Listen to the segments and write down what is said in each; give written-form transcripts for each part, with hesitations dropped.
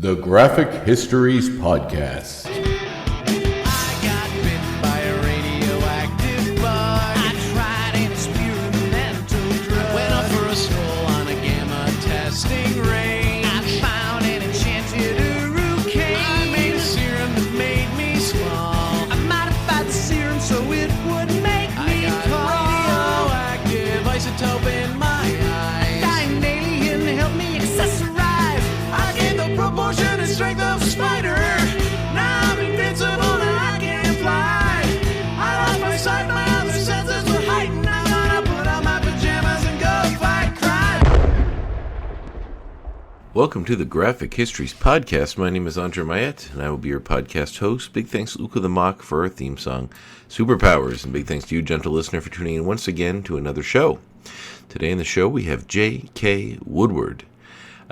The Graphic Histories Podcast. I got bitten by a radioactive bug. I tried an experimental drug. Went up for a stroll on a gamma testing range. I found an enchanted Eureka. I made a serum that made me small. I modified the serum so it would make me tall. Radioactive isotope in my eyes. Dying alien helped me accessorize. I gained the proportion and strength of a spider. Now I'm invincible and I can fly. I lost my sight, my other senses were heightened. I'm gonna put on my pajamas and go fight crime. Welcome to the Graphic Histories Podcast. My name is André and I will be your podcast host. Big thanks to Luca the Mock for our theme song, Superpowers, and big thanks to you, gentle listener, for tuning in once again to another show. Today in the show we have J.K. Woodward.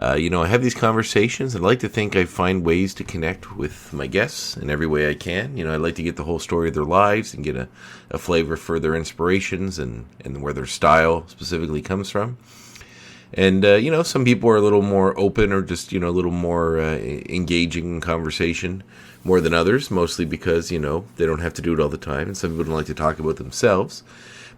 I have these conversations, and I like to think I find ways to connect with my guests in every way I can. I like to get the whole story of their lives and get a flavor for their inspirations and where their style specifically comes from. And, some people are a little more open or just, a little more engaging in conversation more than others, mostly because, they don't have to do it all the time. And some people don't like to talk about themselves.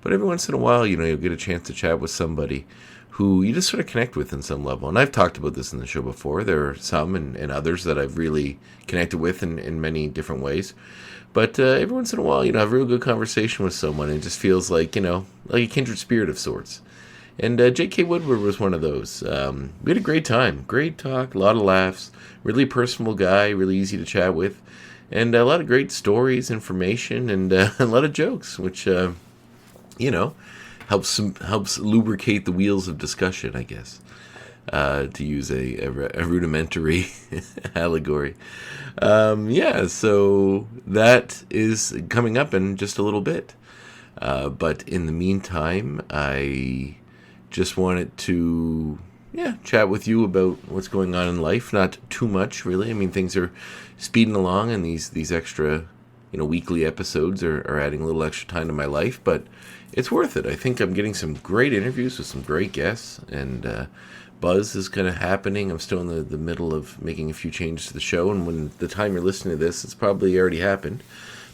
But every once in a while, you'll get a chance to chat with somebody who you just sort of connect with in some level. And I've talked about this in the show before. There are some and others that I've really connected with in many different ways. But every once in a while, have a real good conversation with someone. And it just feels like, like a kindred spirit of sorts. And J.K. Woodward was one of those. We had a great time. Great talk, a lot of laughs. Really personable guy, really easy to chat with. And a lot of great stories, information, and a lot of jokes, which, helps lubricate the wheels of discussion, I guess, to use a rudimentary allegory. So that is coming up in just a little bit. But in the meantime, I just wanted to chat with you about what's going on in life. Not too much, really. I mean, things are speeding along, and these extra weekly episodes are adding a little extra time to my life, but it's worth it. I think I'm getting some great interviews with some great guests, and buzz is kind of happening. I'm still in the middle of making a few changes to the show, and when the time you're listening to this, it's probably already happened,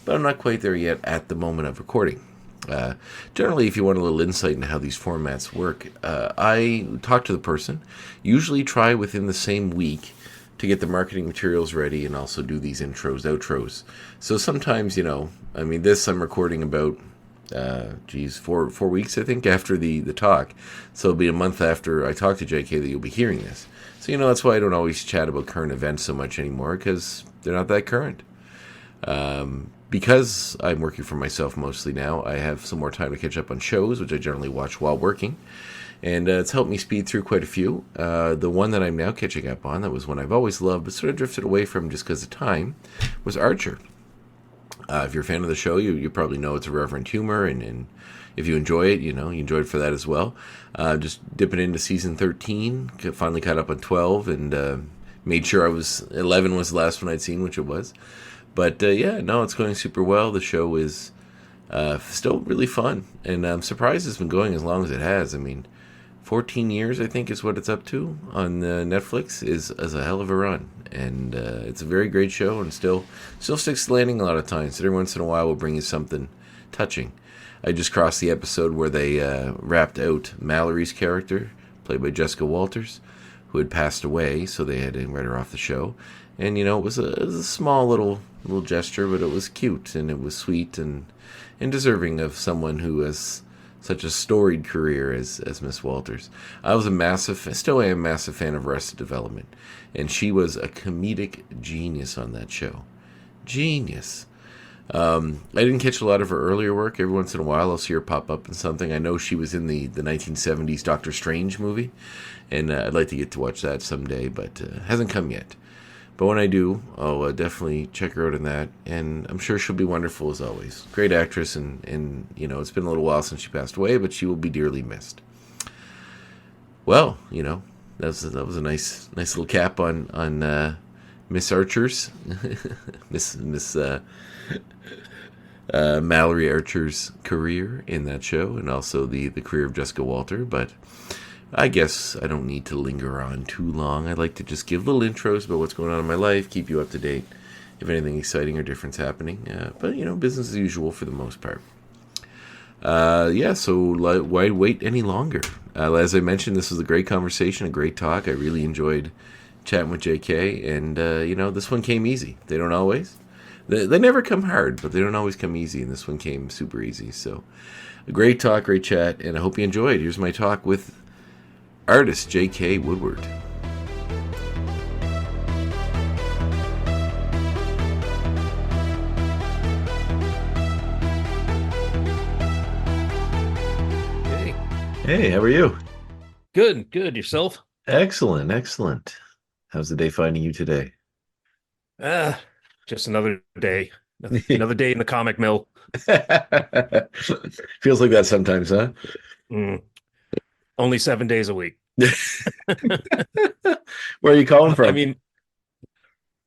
but I'm not quite there yet at the moment of recording. Generally, if you want a little insight into how these formats work, I talk to the person, usually try within the same week to get the marketing materials ready and also do these intros, outros. So sometimes, this I'm recording about, 4 weeks, I think, after the talk. So it'll be a month after I talk to JK that you'll be hearing this. So, that's why I don't always chat about current events so much anymore, because they're not that current. Because I'm working for myself mostly now, I have some more time to catch up on shows, which I generally watch while working. And it's helped me speed through quite a few. The one that I'm now catching up on, that was one I've always loved, but sort of drifted away from just because of time, was Archer. If you're a fan of the show, you probably know it's irreverent humor, and if you enjoy it, you enjoy it for that as well. Just dipping into season 13, finally caught up on 12, and made sure 11 was the last one I'd seen, which it was. But it's going super well. The show is still really fun, and I'm surprised it's been going as long as it has. I mean, 14 years, I think, is what it's up to on Netflix, is a hell of a run. And it's a very great show, and still sticks landing a lot of times. So every once in a while, we'll bring you something touching. I just crossed the episode where they wrapped out Mallory's character, played by Jessica Walters, who had passed away, so they had to write her off the show. And, it was a small little gesture, but it was cute, and it was sweet, and deserving of someone who has such a storied career as Miss Walters. I was still am a massive fan of Arrested Development, and she was a comedic genius on that show. Genius. I didn't catch a lot of her earlier work. Every once in a while, I'll see her pop up in something. I know she was in the 1970s Doctor Strange movie, and I'd like to get to watch that someday, but hasn't come yet. But when I do, I'll definitely check her out in that, and I'm sure she'll be wonderful as always. Great actress, and it's been a little while since she passed away, but she will be dearly missed. Well, that was a nice little cap on Miss Archer's, Miss Mallory Archer's career in that show, and also the career of Jessica Walter. But I guess I don't need to linger on too long. I like to just give little intros about what's going on in my life, keep you up to date if anything exciting or different's happening. But, business as usual for the most part. So why wait any longer? As I mentioned, this was a great conversation, a great talk. I really enjoyed chatting with J.K. And, this one came easy. They don't always. They never come hard, but they don't always come easy. And this one came super easy. So a great talk, great chat. And I hope you enjoyed. Here's my talk with artist J.K. Woodward. Hey, how are you? Good. Yourself? Excellent. How's the day finding you today? Just another day. Another day in the comic mill. Feels like that sometimes, huh? Only 7 days a week. Where are you calling from? I mean,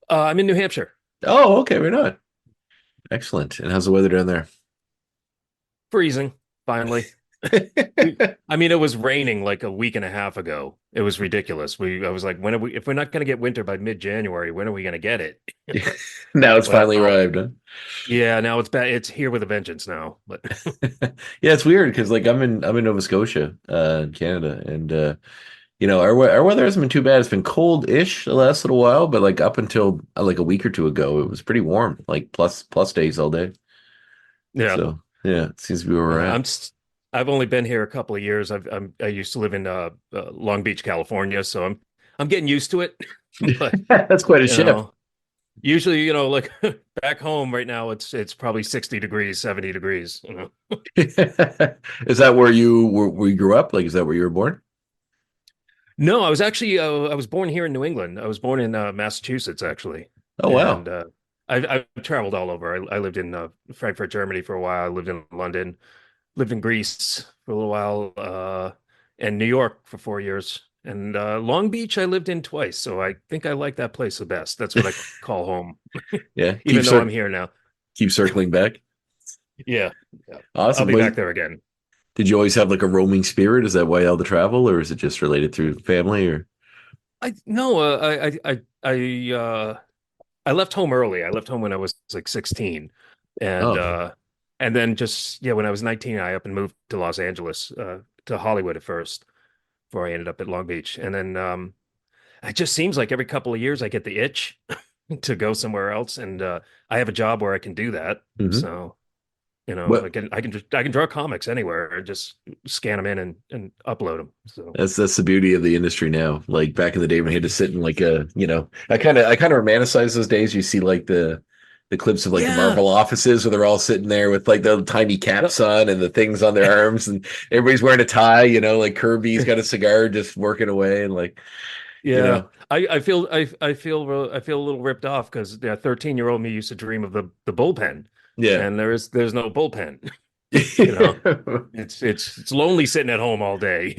I'm in New Hampshire. Oh, okay, we're not. Excellent. And how's the weather down there? Freezing, finally. I mean, it was raining like a week and a half ago. It was ridiculous. I was like, if we're not going to get winter by mid-January, when are we going to get it? Now it's finally arrived, huh? Yeah, now it's bad. It's here with a vengeance now. But yeah, it's weird because like I'm in Nova Scotia, in Canada, and our weather hasn't been too bad. It's been cold-ish the last little while, but like up until like a week or two ago, it was pretty warm, like plus days all day. yeah, So yeah, it seems to be where we're at. I've only been here a couple of years. I used to live in Long Beach, California, so I'm getting used to it. But, that's quite a shift. Usually, like back home right now, it's probably 60 degrees, 70 degrees. Is that where you grew up? Like, is that where you were born? No, I was actually I was born here in New England. I was born in Massachusetts, actually. Oh wow! And I've traveled all over. I lived in Frankfurt, Germany for a while. I lived in London. Lived in Greece for a little while, and New York for 4 years. And Long Beach, I lived in twice. So I think I like that place the best. That's what I call home. Yeah. Even though I'm here now. Keep circling back. Yeah. Awesome. I'll be back there again. Did you always have like a roaming spirit? Is that why all the travel, or is it just related through family? Or I left home early. I left home when I was like 16. And then when I was 19, I up and moved to Los Angeles, to Hollywood at first, before I ended up at Long Beach. And then it just seems like every couple of years I get the itch to go somewhere else. And I have a job where I can do that. Mm-hmm. So, I can draw comics anywhere and just scan them in and upload them. So that's the beauty of the industry now. Like back in the day when I had to sit in like I kind of romanticize those days. You see like the clips of like the Marvel offices where they're all sitting there with like the tiny caps on and the things on their arms, and everybody's wearing a tie, like Kirby's got a cigar just working away, and like, I feel a little ripped off because the 13-year-old me used to dream of the bullpen. Yeah. And there's no bullpen. It's lonely sitting at home all day.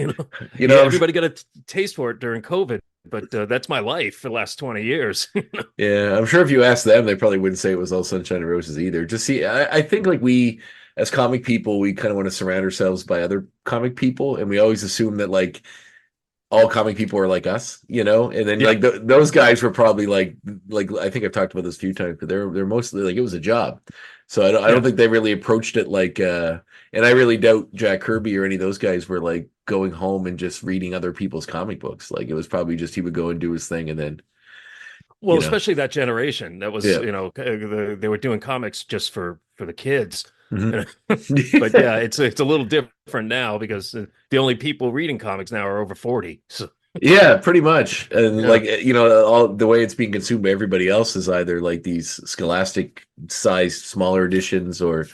Everybody got a taste for it during COVID. But that's my life for the last 20 years. Yeah, I'm sure if you ask them, they probably wouldn't say it was all sunshine and roses either. Just see, I think like we, as comic people, we kind of want to surround ourselves by other comic people, and we always assume that like all comic people are like us, and then like those guys were probably like I think I've talked about this a few times, but they're mostly like it was a job. So I don't think they really approached it like, and I really doubt Jack Kirby or any of those guys were like going home and just reading other people's comic books. Like it was probably just he would go and do his thing and then. Well, especially that generation that was, they were doing comics just for the kids. Mm-hmm. But yeah, it's a little different now because the only people reading comics now are over 40. So. Yeah, pretty much. And like, all the way it's being consumed by everybody else is either like these scholastic sized smaller editions or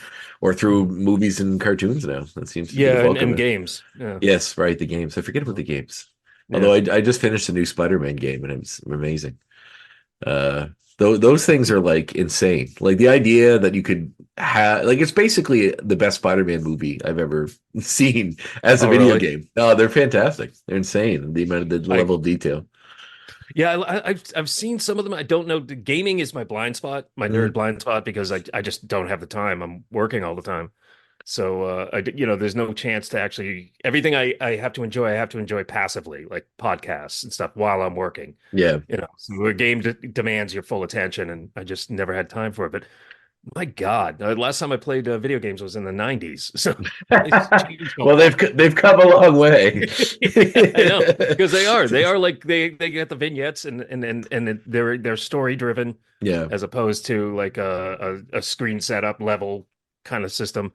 through movies and cartoons now. That seems to be the bulk of it. Games. Yeah. Yes, right. The games. I forget about the games. Yeah. Although I just finished the new Spider-Man game and it's amazing. Those things are like insane. Like the idea that you could have, like, it's basically the best Spider-Man movie I've ever seen as a video game. Oh, they're fantastic. They're insane. The amount of the level of detail. Yeah, I've seen some of them. I don't know. Gaming is my blind spot, my nerd blind spot, because I just don't have the time. I'm working all the time. So there's no chance to actually everything I have to enjoy, I have to enjoy passively, like podcasts and stuff while I'm working. Yeah. So a game demands your full attention, and I just never had time for it. But my God, last time I played video games was in the '90s, so it's changed a Well, lot. they've come a long way. I know, because they are like they get the vignettes and they're story driven Yeah. as opposed to like a screen setup level kind of system.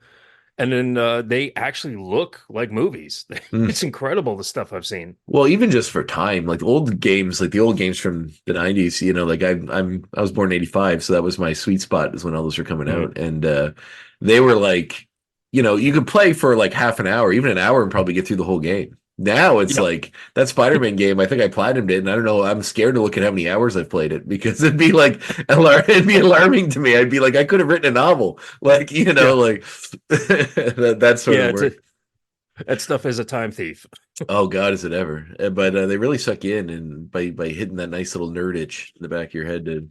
And then they actually look like movies. Mm. It's incredible the stuff I've seen. Well, even just for time, like old games, like the old games from the 90s, like I was born in 85, so that was my sweet spot is when all those were coming Mhm. out. And they were like, you could play for like half an hour, even an hour and probably get through the whole game. Now it's Yeah, like that Spider-Man game, I think I platinumed it, and I don't know, I'm scared to look at how many hours I've played it because it'd be like it'd be alarming to me. I'd be like, I could have written a novel. Like, yeah, like that sort yeah. of work. That stuff is a time thief. Oh God, is it ever? But they really suck you in, and by hitting that nice little nerd itch in the back of your head to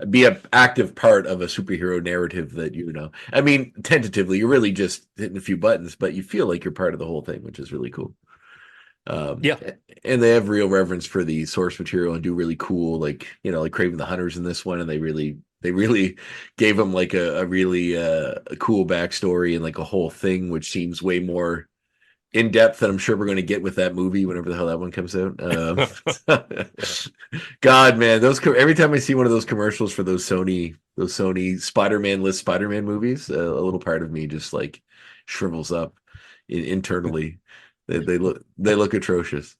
be an active part of a superhero narrative that I mean, tentatively, you're really just hitting a few buttons, but you feel like you're part of the whole thing, which is really cool. Yeah, And they have real reverence for the source material and do really cool, like like Craven the Hunters in this one, and they really gave him like a really a cool backstory and like a whole thing, which seems way more in depth than I'm sure we're going to get with that movie whenever the hell that one comes out. God, man, every time I see one of those commercials for those Sony Spider-Man list Spider-Man movies, a little part of me just like shrivels up internally. They look atrocious.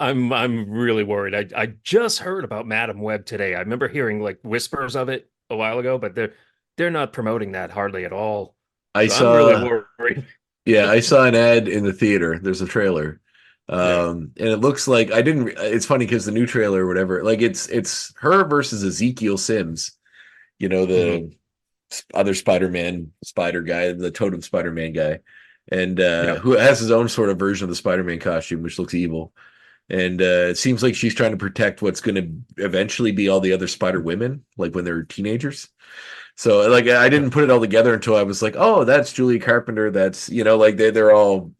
I'm really worried. I just heard about Madam Web today. I remember hearing like whispers of it a while ago, but they're not promoting that hardly at all. I So I'm really saw, worried. yeah, I saw an ad in the theater. There's a trailer. Yeah. And it looks like it's funny because the new trailer or whatever, like it's her versus Ezekiel Sims, Mhm. the other Spider-Man spider guy, the totem Spider-Man guy, and Yeah. who has his own sort of version of the Spider-Man costume, which looks evil. And it seems like she's trying to protect what's going to eventually be all the other Spider Women, like when they're teenagers. So like I didn't put it all together until I was like, oh, that's Julie Carpenter. That's like they're all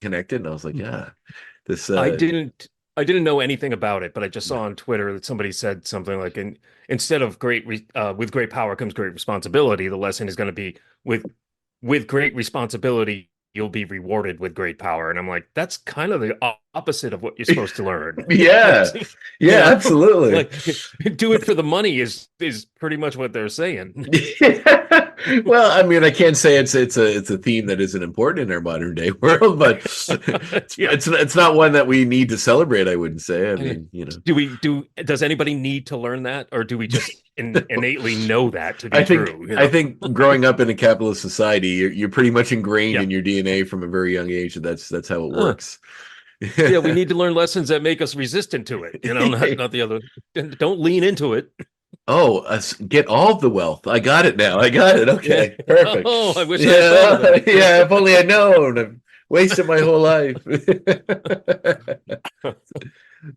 connected. And I was like, yeah, this I didn't know anything about it, but I just saw on Twitter that somebody said something like, instead of with great power comes great responsibility. The lesson is going to be with great responsibility, you'll be rewarded with great power. And I'm like, that's kind of the opposite of what you're supposed to learn. yeah, You yeah, know, absolutely. like do it for the money is pretty much what they're saying. Well, I mean, I can't say it's a theme that isn't important in our modern day world, but Yeah. it's not one that we need to celebrate. I wouldn't say. I I mean, mean. does anybody need to learn that, or do we just innately know that to be I think true? I think growing up in a capitalist society, you're pretty much ingrained Yeah. in your DNA from a very young age. That's how it Uh, works. yeah, we need to learn lessons that make us resistant to it. Not the other. Don't lean into it. Oh, get all of the wealth. I got it now. I got it. Okay, Yeah. perfect. Oh, I wish I had thought Yeah, of that. yeah. If only I'd known. I've wasted my whole life.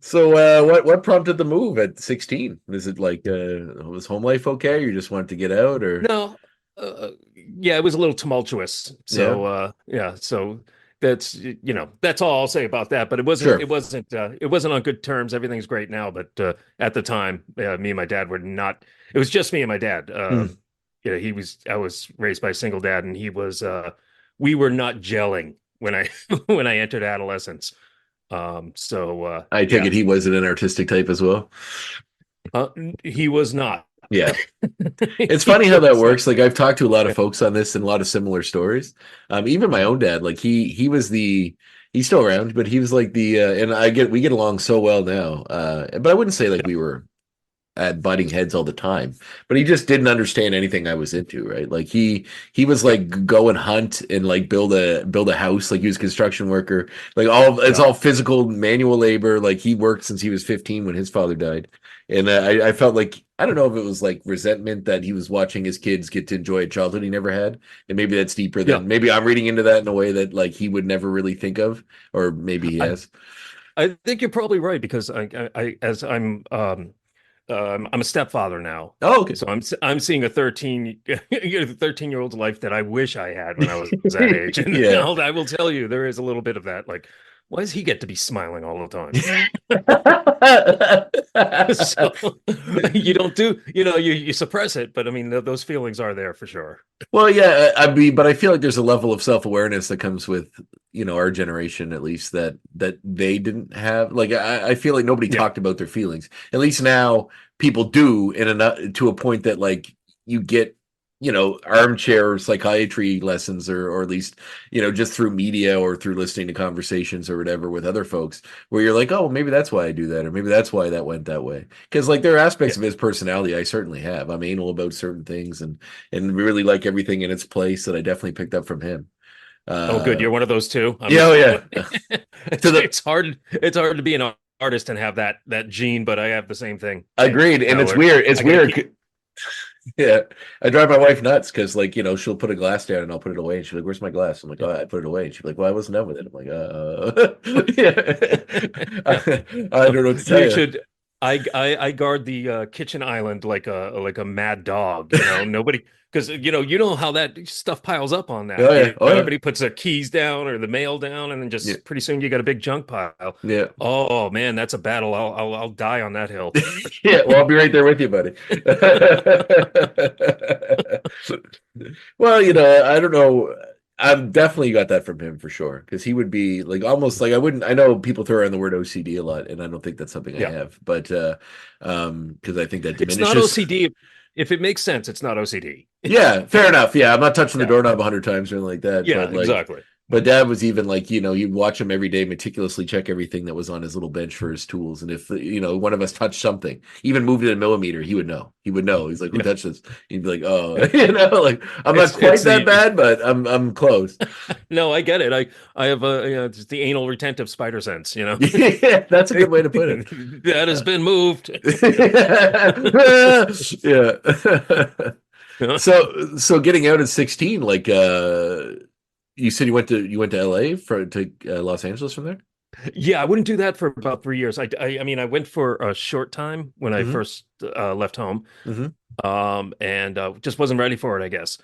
So, what prompted the move at 16? Is it like was home life okay? You just wanted to get out, or No, yeah, it was a little tumultuous. yeah, So, yeah, so that's all I'll say about that. But sure. it wasn't on good terms. Everything's great now, but at the time, me and my dad were not. It was just me and my dad. Hmm. I was raised by a single dad, and we were not gelling when I when I entered adolescence. I take Yeah, it he wasn't an artistic type as well. uh, he was not. Yeah. It's He funny how that was not. works. Like I've talked to a lot of folks on this and a lot of similar stories. Even my own dad, like he was he's still around, but he was like and we get along so well now. But I wouldn't say like we were at butting heads all the time, but he just didn't understand anything I was into, right? Like he was like go and hunt and like build a house, like he was a construction worker, like it's Yeah. all physical manual labor. Like he worked since he was 15 when his father died. And I felt like I don't know if it was like resentment that he was watching his kids get to enjoy a childhood he never had, and maybe that's deeper Yeah. than maybe I'm reading into that in a way that like he would never really think of, or maybe he I, has. I think you're probably right because as I'm I'm a stepfather now. Oh, okay. So I'm seeing a 13-year-old's life that I wish I had when I was that age. And Yeah. I will tell you, there is a little bit of that. Like, why does he get to be smiling all the time? So you don't do, you suppress it, but I mean, those feelings are there for sure. Well, yeah, I mean, but I feel like there's a level of self-awareness that comes with, our generation, at least that they didn't have. Like, I feel like nobody Yeah. talked about their feelings. At least now people do, to a point that like you get, armchair psychiatry lessons, or at least, just through media or through listening to conversations or whatever with other folks, where you're like, oh, maybe that's why I do that, or maybe that's why that went that way. Because like there are aspects Yeah. of his personality I certainly have. I'm anal about certain things, and really like everything in its place that I definitely picked up from him. Oh, good. You're one of those too. Yeah, oh, yeah. It's hard. It's hard to be an artist and have that gene, but I have the same thing. Agreed. And it's weird. It's weird. Yeah, I drive my wife nuts because, like, she'll put a glass down and I'll put it away, and she's like, "Where's my glass?" I'm like, "Oh, I put it away." And she's like, "Well, I wasn't done with it." I'm like, yeah, I don't know what to tell you. Should. I guard the kitchen island like a mad dog. Nobody, because you know how that stuff piles up on that. Oh, yeah. Oh, yeah. Everybody puts their keys down or the mail down, and then just pretty soon you got a big junk pile. Yeah. Oh man, that's a battle. I'll die on that hill. Yeah, well, I'll be right there with you, buddy. Well, I don't know. I've definitely got that from him for sure, because he would be like almost like I know people throw around the word OCD a lot, and I don't think that's something I have, but because I think that diminishes. It's not OCD. If it makes sense, it's not OCD. Yeah, fair enough. Yeah, I'm not touching the doorknob 100 times or anything like that. Yeah, but like, exactly. But Dad was even like, you'd watch him every day meticulously check everything that was on his little bench for his tools. And if, one of us touched something, even moved it a millimeter, he would know. He would know. He's like, who touched this? He'd be like, oh, like, I'm not quite that bad, but I'm close. No, I get it. I have it's the anal retentive spider sense, Yeah, that's a good way to put it. That has been moved. Yeah. So getting out at 16, like, you said you went to LA to Los Angeles from there? Yeah, I wouldn't do that for about 3 years. I mean, I went for a short time when I first left home, and just wasn't ready for it, I guess.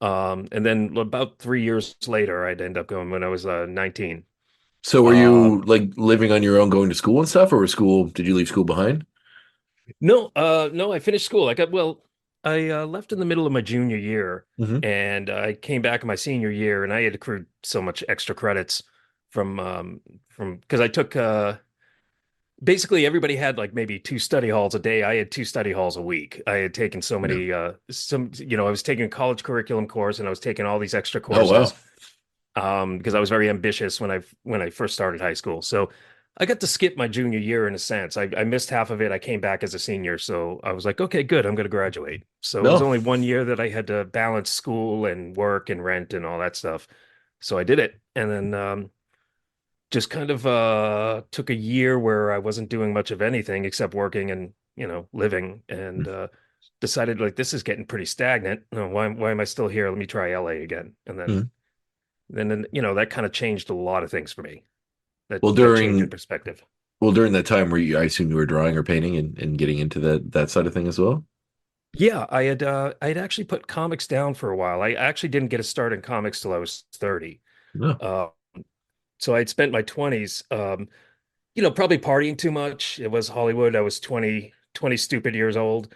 And then about 3 years later, I'd end up going when I was 19. So were you like living on your own, going to school and stuff, or did you leave school behind? No, no, I finished school. I left in the middle of my junior year, and I came back in my senior year, and I had accrued so much extra credits from because I took basically everybody had like maybe 2 study halls a day. I had 2 study halls a week. I had taken so many I was taking a college curriculum course, and I was taking all these extra courses. Oh, wow. Because I was very ambitious when I first started high school. So I got to skip my junior year in a sense. I missed half of it. I came back as a senior. So I was like, okay, good. I'm going to graduate. So it was only 1 year that I had to balance school and work and rent and all that stuff. So I did it. And then just kind of took a year where I wasn't doing much of anything except working and, living, and decided like, this is getting pretty stagnant. Why am I still here? Let me try LA again. And then, that kind of changed a lot of things for me. During perspective. Well, during that time, I assume you were drawing or painting and getting into that side of thing as well? Yeah, I'd actually put comics down for a while. I actually didn't get a start in comics till I was 30. No. So I'd spent my 20s, probably partying too much. It was Hollywood. I was 20 stupid years old,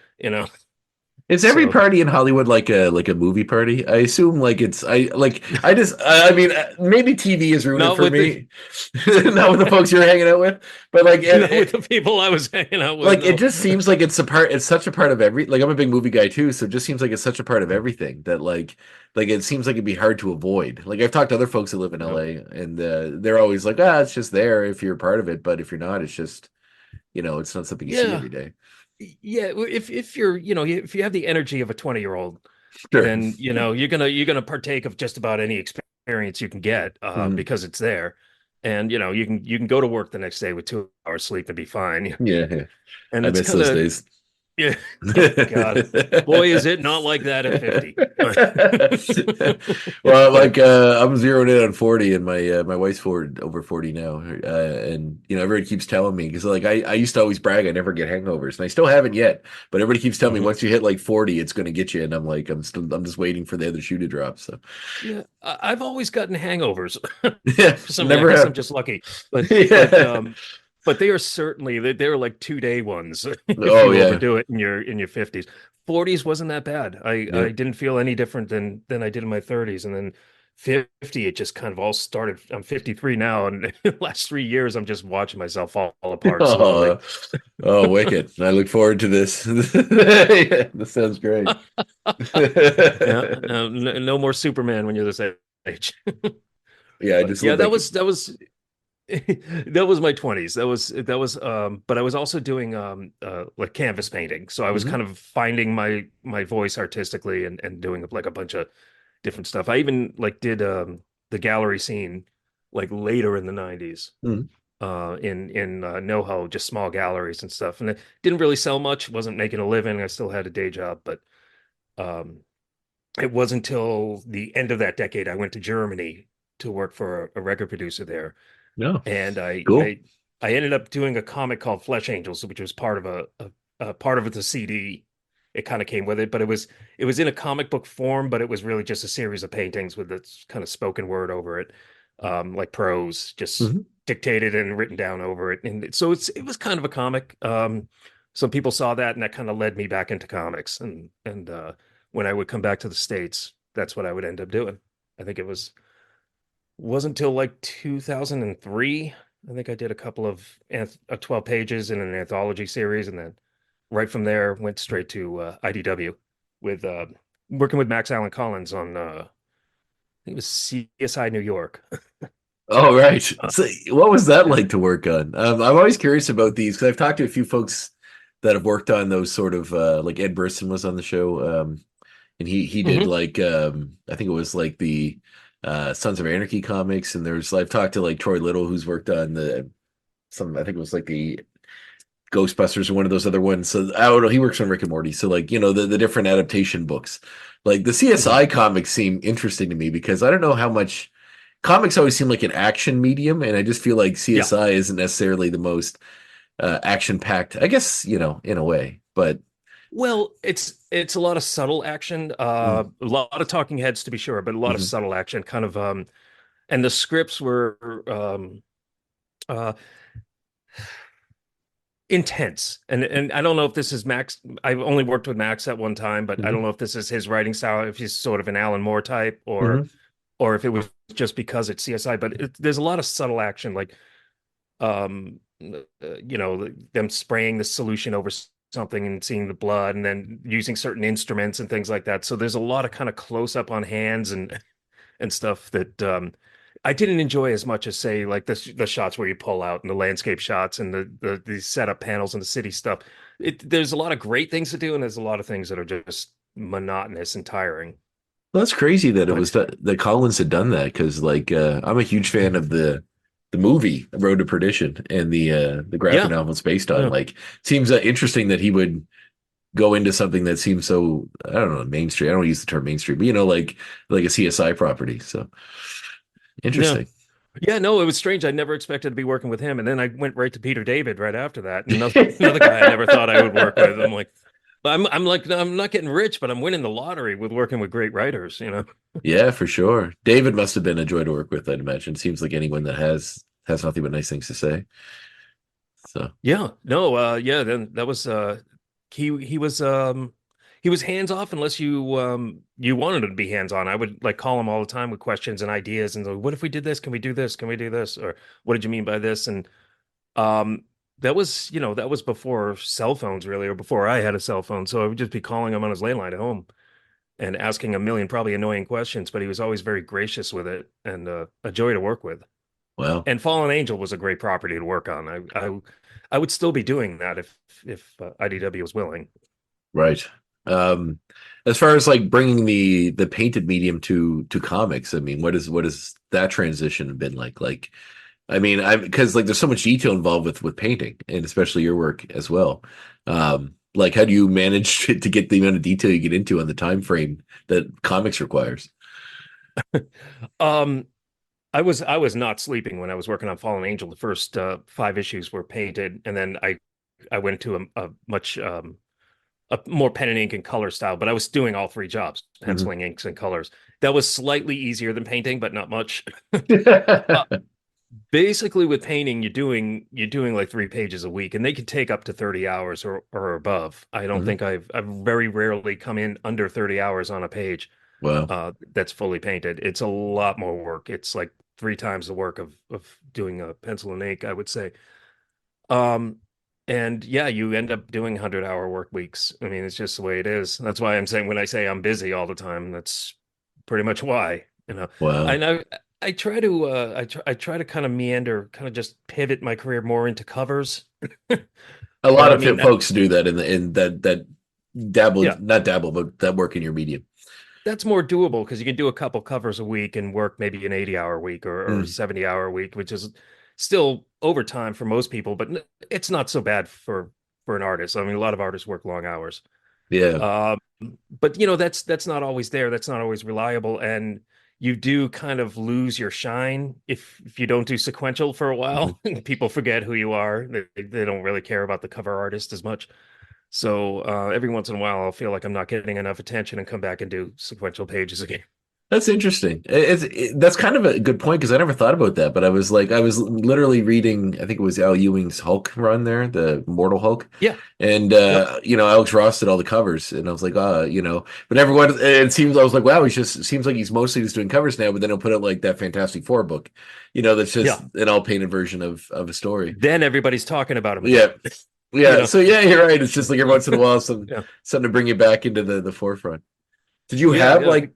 Is every party in Hollywood like a movie party? I assume like I mean, maybe TV is ruined it for me. Not with the folks you're hanging out with, but like with the people I was hanging out with. Like it just seems like it's such a part of like I'm a big movie guy too, so it just seems like it's such a part of everything that like it seems like it'd be hard to avoid. Like I've talked to other folks that live in LA, and they're always like, it's just there if you're a part of it, but if you're not, it's just it's not something you see every day. Yeah, if you're if you have the energy of a 20-year-old, then you're gonna partake of just about any experience you can get because it's there, and you can go to work the next day with 2 hours sleep and be fine. Yeah, and I miss those days. Yeah. God, boy, is it not like that at 50. Well, like I'm zeroed in on 40, and my wife's over 40 now, and everybody keeps telling me because like I used to always brag I never get hangovers, and I still haven't yet. But everybody keeps telling me once you hit like 40, it's going to get you, and I'm like I'm just waiting for the other shoe to drop. So Yeah, I've always gotten hangovers. yeah, For some reason, I never guess I'm have. just lucky. But Yeah. but they are certainly they're like 2-day ones if Oh you yeah, overdo it in your 50s. 40s wasn't that bad. yeah. I didn't feel any different than I did in my 30s. And then 50, it just kind of all started. I'm 53 now, and the last 3 years I'm just watching myself fall apart slowly. Oh, oh, wicked! I look forward to this. Yeah, this sounds great. Yeah, no more Superman when you're this age. Yeah, I But just yeah, look like. that was that was my 20s. That was but I was also doing like canvas painting. So I was Mhm. kind of finding my voice artistically and doing like a bunch of different stuff. I even like did the gallery scene like later in the 90s Mhm. in NoHo, just small galleries and stuff. And it didn't really sell much, wasn't making a living. I still had a day job, but um it wasn't until the end of that decade I went to Germany to work for a record producer there, No, and cool. I ended up doing a comic called Flesh Angels, which was part of a part of the CD. It kind of came with it, but it was in a comic book form, but it was really just a series of paintings with this kind of spoken word over it, like prose, just Mhm. dictated and written down over it. And so it was kind of a comic. Some people saw that, and that kind of led me back into comics. And when I would come back to the States, that's what I would end up doing. I think wasn't until like 2003. I think I did a couple of 12 pages in an anthology series, and then right from there went straight to IDW with working with Max Allan Collins on I think it was CSI New York. Oh, right. Uh, So, what was that yeah. like to work on? I'm always curious about these because I've talked to a few folks that have worked on those sort of like Ed Brisson was on the show, and he did Hmm. like I think it was like the Sons of Anarchy comics, and there's I've talked to like Troy Little who's worked on the some I think it was like the Ghostbusters or one of those other ones. So I don't know. He works on Rick and Morty. So like, the different adaptation books, like the Hmm. CSI comics seem interesting to me because I don't know how much comics always seem like an action medium. And I just feel like Yeah. CSI isn't necessarily the most action packed, I guess, in a way, but Well, it's a lot of subtle action, mm, a lot of talking heads to be sure, but a lot of mhm. subtle action, kind of and the scripts were uh intense. And I don't know if this is Max. I've only worked with Max at one time, but I Mhm. don't know if this is his writing style, if he's sort of an Alan Moore type, Mhm. or if it was just because it's CSI. But there's a lot of subtle action, like them spraying the solution over something and seeing the blood, and then using certain instruments and things like that. So there's a lot of kind of close up on hands and stuff that I didn't enjoy as much as say like the shots where you pull out and the landscape shots and the setup panels and the city stuff. There's a lot of great things to do, and there's a lot of things that are just monotonous and tiring. Well, that's crazy that it was But that Collins had done that because like I'm a huge fan of the movie Road to Perdition and the graphic yeah, novel it's based on. yeah, Like, seems interesting that he would go into something that seems so I don't know mainstream. I don't use the term mainstream, but like a CSI property. So yeah. interesting. Yeah, no, it was strange. I never expected to be working with him, and then I went right to Peter David right after that. Another guy I never thought I would work with. I'm like, I'm like, I'm not getting rich, but I'm winning the lottery with working with great writers. Yeah, for sure. David must have been a joy to work with, I'd imagine. Seems like anyone that has nothing but nice things to say. So Yeah, no, yeah, then that was he he was he was hands off unless you wanted him to be hands on. I would like call him all the time with questions and ideas and what if we did this? Can we do this? Can we do this? Or what did you mean by this? And um that was before cell phones really, or before I had a cell phone. So I would just be calling him on his landline at home and asking a million probably annoying questions, but he was always very gracious with it and a joy to work with. well, And Fallen Angel was a great property to work on. I would still be doing that if IDW was willing. right. Um, as far as like bringing the painted medium to comics, I mean, what has that transition been like? Like, I mean, I because like there's so much detail involved with painting, and especially your work as well. Like, how do you manage to get the amount of detail you get into on the time frame that comics requires? Um, I was not sleeping when I was working on Fallen Angel. The first 5 issues were painted, and then I went to a much a more pen and ink and color style. But I was doing all 3 jobs, penciling, inks, and colors. That was slightly easier than painting, but not much. Uh, Basically, with painting, you're doing like 3 pages a week, and they could take up to 30 hours or above. I don't think I've very rarely come in under 30 hours on a page Wow. that's fully painted. It's a lot more work. It's like 3 times the work of doing a pencil and ink, I would say. Um, and yeah, you end up doing 100-hour work weeks. I mean, it's just the way it is. That's why I'm saying when I say I'm busy all the time, that's pretty much why, you know. I Wow. know I try to I try to kind of meander, kind of just pivot my career more into covers. A But lot I of mean, folks do that in that dabble, yeah, not dabble, but that work in your medium. that's more doable because you can do a couple covers a week and work maybe an 80-hour week or Mm, 70-hour week, which is still overtime for most people, but it's not so bad for an artist. I mean, a lot of artists work long hours. yeah. Um, but you know, that's not always there. That's not always reliable, and you do kind of lose your shine if you don't do sequential for a Mhm. while. People forget who you are. They don't really care about the cover artist as much. So every once in a while, I'll feel like I'm not getting enough attention and come back and do sequential pages again. That's interesting. That's kind of a good point because I never thought about that. But I was literally reading. I think it was Al Ewing's Hulk run there, the Mortal Hulk, Yeah. and Yep. Alex Ross did all the covers, and I was like, but everyone. It seems I was like, wow, it seems like he's mostly just doing covers now. But then he'll put out like that Fantastic Four book, that's just Yeah. an all painted version of a story. Then everybody's talking about him again. Yeah, You yeah. know. So yeah, you're right. It's just like every once in a while, Yeah. something to bring you back into the forefront. Did you Yeah. have Yeah. like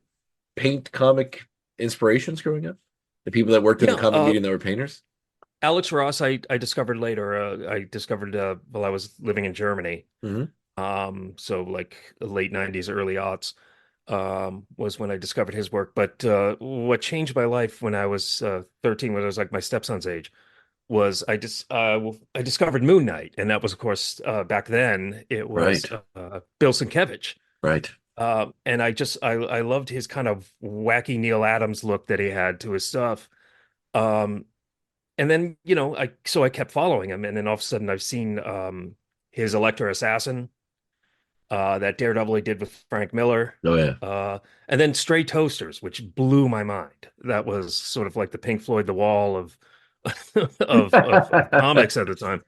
paint comic inspirations growing up? The people that worked in the Yeah. comic medium that were painters? Alex Ross, I discovered later. I discovered while I was living in Germany. Hmm. So like late 90s, early aughts, was when I discovered his work. But what changed my life when I was 13, when I was like my stepson's age, was I discovered Moon Knight, and that was, of course, back then it was Right, Bill Sienkiewicz. right. And I loved his kind of wacky Neil Adams look that he had to his stuff. Um, and then, I kept following him, and then all of a sudden I've seen his Electro Assassin, that Daredevil he did with Frank Miller, Oh yeah, and then Stray Toasters, which blew my mind. That was sort of like the Pink Floyd The Wall of of comics at the time.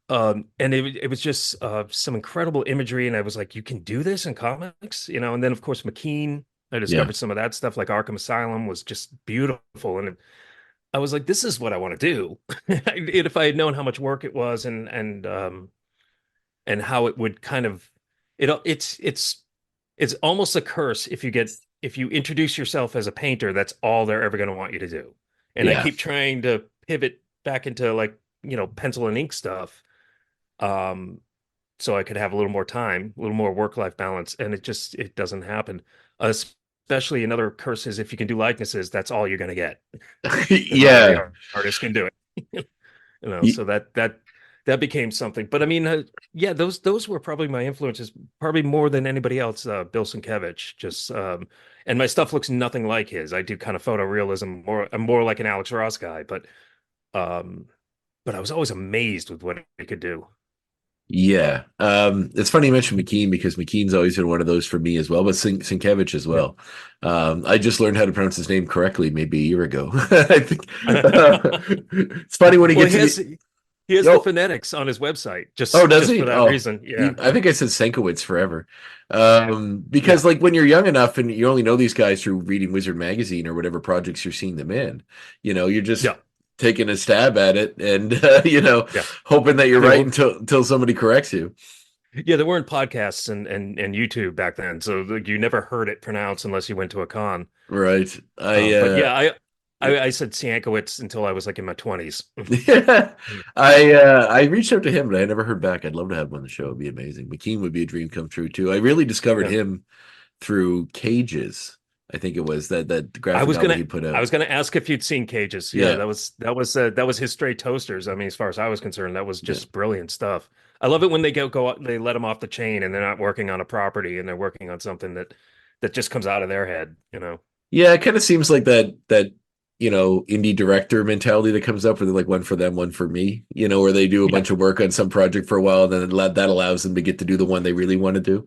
And it was just some incredible imagery, and I was like, you can do this in comics, And then of course McKean, I yeah. discovered some of that stuff, like Arkham Asylum was just beautiful, and I was like, this is what I want to do. If I had known how much work it was, and how it would kind of it's almost a curse if you introduce yourself as a painter, that's all they're ever going to want you to do. And I Yeah. keep trying to pivot back into, like, pencil and ink stuff, um so I could have a little more time, a little more work-life balance, and it doesn't happen. Especially, another curse is if you can do likenesses, that's all you're going to get, and not every Yeah. artist can do it. Y- So that became something. But I mean, yeah, those were probably my influences, probably more than anybody else. Bill Sienkiewicz, just and my stuff looks nothing like his. I do kind of photorealism, I'm more like an Alex Ross guy, um, but I was always amazed with what he could do. Yeah. It's funny you mentioned McKean because McKean's always been one of those for me as well, but Sienkiewicz as Yeah. well. I just learned how to pronounce his name correctly maybe a year ago. I think it's funny when he Well, gets to the. he has the Oh, phonetics on his website, oh, does just for he? that Oh, reason. Yeah, I think I said Senkowitz forever. yeah, Because like when you're young enough and you only know these guys through reading Wizard magazine or whatever projects you're seeing them in, you're just yeah, taking a stab at it and yeah. hoping that you're There right were until somebody corrects you. Yeah, there weren't podcasts and YouTube back then, so like, you never heard it pronounced unless you went to a con. Right. But yeah, I said Sienkiewicz until I was like in my 20s. Yeah. I reached out to him, but I never heard back. I'd love to have him on the show. It'd be amazing. McKean would be a dream come true too. I really discovered Yeah. him through Cages. I think it was that I graphic was novel gonna he put I out. was gonna ask if you'd seen Cages. Yeah, Yeah. that was his Stray Toasters. I mean, as far as I was concerned, that was Yeah. just brilliant stuff. I love it when they they let them off the chain and they're not working on a property and they're working on something that just comes out of their head, you know. Yeah, it kind of seems like that indie director mentality that comes up where they're like one for them, one for me, where they do a Yeah. bunch of work on some project for a while, and then that allows them to get to do the one they really want to do.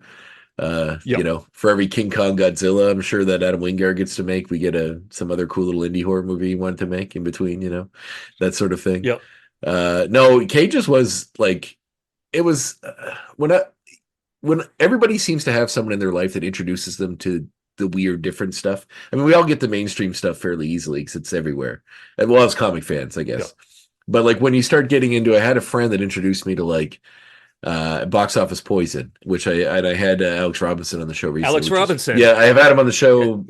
Yep. For every King Kong Godzilla, I'm sure that Adam Wingard gets to make, we get some other cool little indie horror movie he wanted to make in between, that sort of thing. Yep. No, Cages was like, it was when everybody seems to have someone in their life that introduces them to the weird, different stuff. I mean, we all get the mainstream stuff fairly easily because it's everywhere. And well, as comic fans, I guess. Yep. But like when you start getting into, I had a friend that introduced me to like Box Office Poison, which I had Alex Robinson on the show recently. Alex Robinson. Yeah, I have had him on the show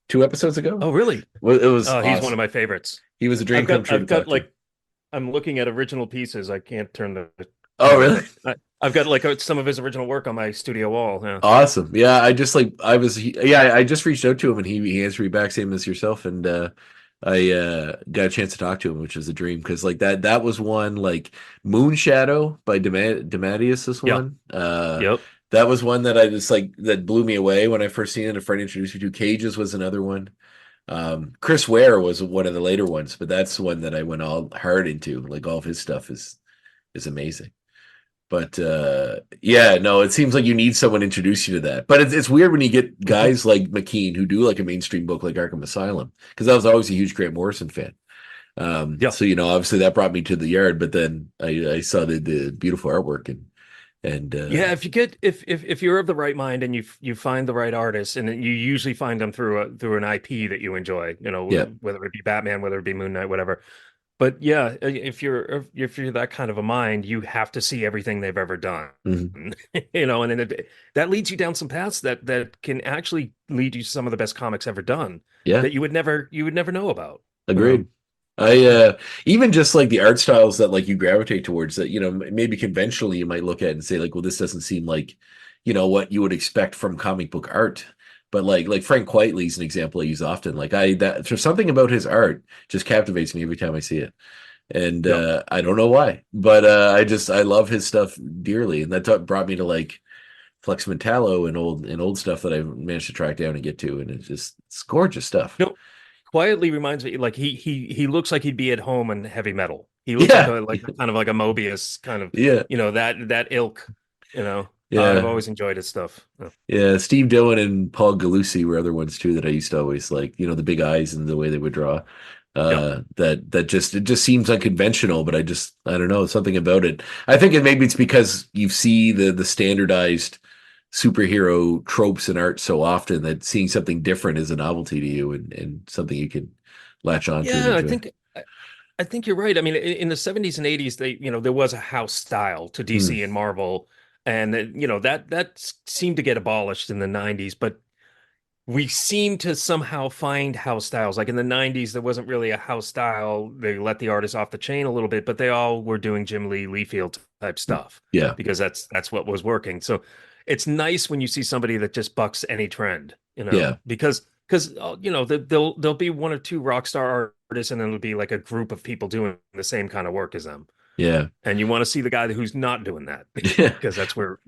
2 episodes ago. Oh, really? Well, it was. Oh, he's awesome. one of my favorites. He was a dream come true. I've got like, I'm looking at original pieces. I can't turn the. Oh, really? I've got like some of his original work on my studio wall. Yeah. Awesome. Yeah, I just I just reached out to him and he answered me back, same as yourself, and I got a chance to talk to him, which was a dream because like that was one, like Moon Shadow by DeMatteis. This one, Yep. That was one that I just like that blew me away when I first seen it. A friend introduced me to. Cages was another one. Chris Ware was one of the later ones, but that's one that I went all hard into. Like all of his stuff is amazing. But yeah, no, it seems like you need someone to introduce you to that. But it's weird when you get guys like McKean who do like a mainstream book like Arkham Asylum, because I was always a huge Grant Morrison fan. Yeah. So obviously that brought me to the yard. But then I saw the beautiful artwork and yeah, if you're of the right mind and you find the right artist, and you usually find them through an IP that you enjoy, Yeah. whether it be Batman, whether it be Moon Knight, whatever. But yeah, if you're that kind of a mind, you have to see everything they've ever done. Mhm. And then that leads you down some paths that can actually lead you to some of the best comics ever done. Yeah. That you would never know about. Agreed. I even just like the art styles that like you gravitate towards that, maybe conventionally you might look at and say like, well, this doesn't seem like, what you would expect from comic book art. But like Frank Quitely's an example I use often. Like there's something about his art just captivates me every time I see it. And I don't know why, but I love his stuff dearly. And that brought me to like Flex Mentallo and old stuff that I managed to track down and get to. And it's gorgeous stuff. Quietly reminds me, like he looks like he'd be at home in heavy metal. He looks like kind of like a Mobius kind of, that ilk, Yeah, I've always enjoyed his stuff. Yeah, Steve Dillon and Paul Galusi were other ones too that I used to always like. The big eyes and the way they would draw. That it just seems unconventional, but I don't know, something about it. I think maybe it's because you see the standardized superhero tropes in art so often that seeing something different is a novelty to you and something you can latch on to. Yeah, I think you're right. I mean, in the 70s and 80s, there was a house style to DC and Marvel, and that seemed to get abolished in the 90s, but we seem to somehow find house styles. Like in the 90s, there wasn't really a house style. They let the artists off the chain a little bit, but they all were doing Jim Lee, Liefeld type stuff. Yeah. Because that's what was working. So it's nice when you see somebody that just bucks any trend, Yeah. because there'll be one or two rock star artists, and then it'll be like a group of people doing the same kind of work as them. Yeah. And you want to see the guy who's not doing that, because that's where,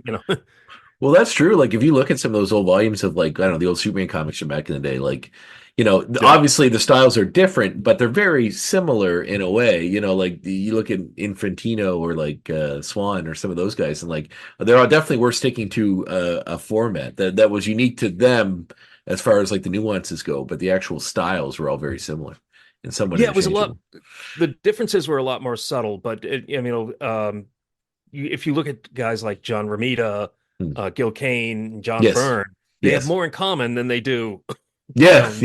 Well, that's true. Like if you look at some of those old volumes of like, I don't know, the old Superman comics from back in the day, like, obviously the styles are different, but they're very similar in a way, like you look at Infantino or like Swan or some of those guys, and like they're all definitely were sticking to a format that was unique to them as far as like the nuances go, but the actual styles were all very similar. And somewhat it was a lot. The differences were a lot more subtle, but if you look at guys like John Romita, Gil Kane, John Byrne, they have more in common than they do. But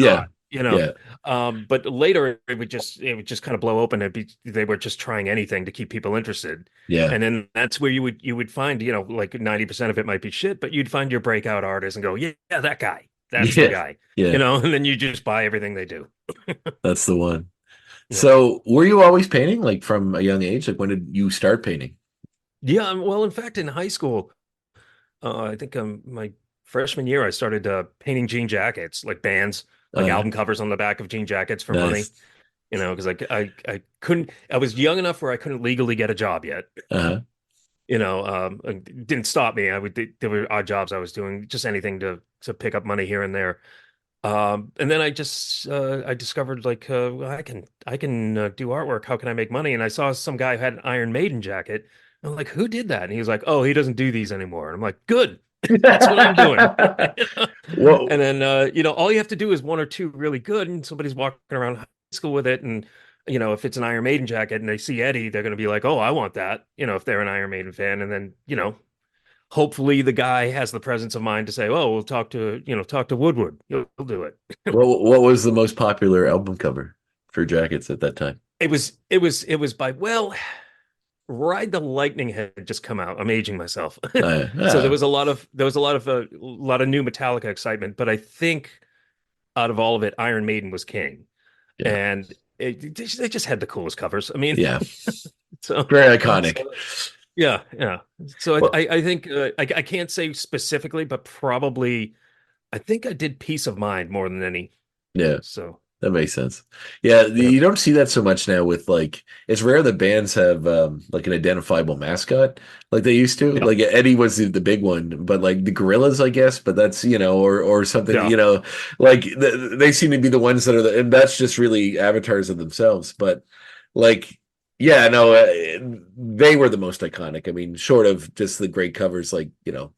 later it would just kind of blow open. They were just trying anything to keep people interested. Yeah. And then that's where you would find, like 90% of it might be shit, but you'd find your breakout artist and go, yeah, that guy. That's the guy. Yeah. And then you just buy everything they do. That's the one. Yeah. So were you always painting like from a young age? Like when did you start painting? Yeah, well, in fact, in high school, I think my freshman year, I started painting jean jackets, like bands, like album covers on the back of jean jackets for money. Because I couldn't. I was young enough where I couldn't legally get a job yet. It didn't stop me. There were odd jobs I was doing, just anything to pick up money here and there. And then I discovered like well, I can do artwork. How can I make money? And I saw some guy who had an Iron Maiden jacket. I'm like, who did that? And he was like, oh, he doesn't do these anymore. And I'm like, good. That's what I'm doing. Whoa. And then all you have to do is one or two really good, and somebody's walking around high school with it, and if it's an Iron Maiden jacket and they see Eddie, they're going to be like, oh, I want that. If they're an Iron Maiden fan, and then hopefully the guy has the presence of mind to say, oh, we'll talk to Woodward. He'll do it. What was the most popular album cover for jackets at that time? It was by, well, Ride the Lightning had just come out. I'm aging myself. So there was a lot of new Metallica excitement, but I think out of all of it, Iron Maiden was king. Yeah. And they just had the coolest covers. I mean, Yeah. So Very iconic. yeah. So Well, I think I can't say specifically, but probably I think I did Peace of Mind more than any. yeah. So That makes sense. Yeah, you don't see that so much now with like it's rare that bands have like an identifiable mascot like they used to. Yeah. Like Eddie was the big one, but like the Gorillas, I guess, but that's or something, Yeah. like they seem to be the ones that are and that's just really avatars of themselves. But like yeah, no, they were the most iconic. I mean, short of just the great covers like,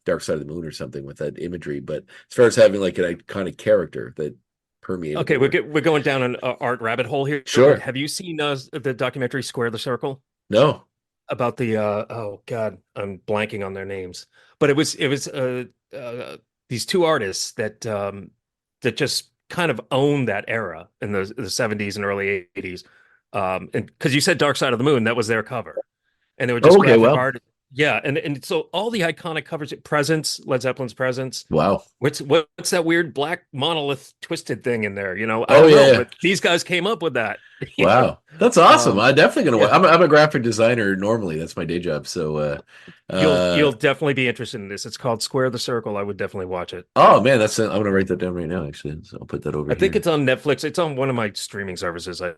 Dark Side of the Moon or something with that imagery, but as far as having like an iconic character that permeated. Okay, we're going down an art rabbit hole here. Sure. Have you seen the documentary Square the Circle No. about the oh God, I'm blanking on their names, but it was these two artists that just kind of owned that era in the 70s and early 80s. And because you said Dark Side of the Moon, that was their cover, and they were just graphic art. Yeah, and so all the iconic covers, Presence, Led Zeppelin's Presence. Wow. What's that weird black monolith twisted thing in there? I don't know, but these guys came up with that. Wow, that's awesome. I'm definitely gonna. Yeah. I'm a graphic designer normally. That's my day job. So you'll definitely be interested in this. It's called Square the Circle. I would definitely watch it. Oh man, I'm gonna write that down right now. Actually, so I'll put that over. I think it's on Netflix. It's on one of my streaming services. I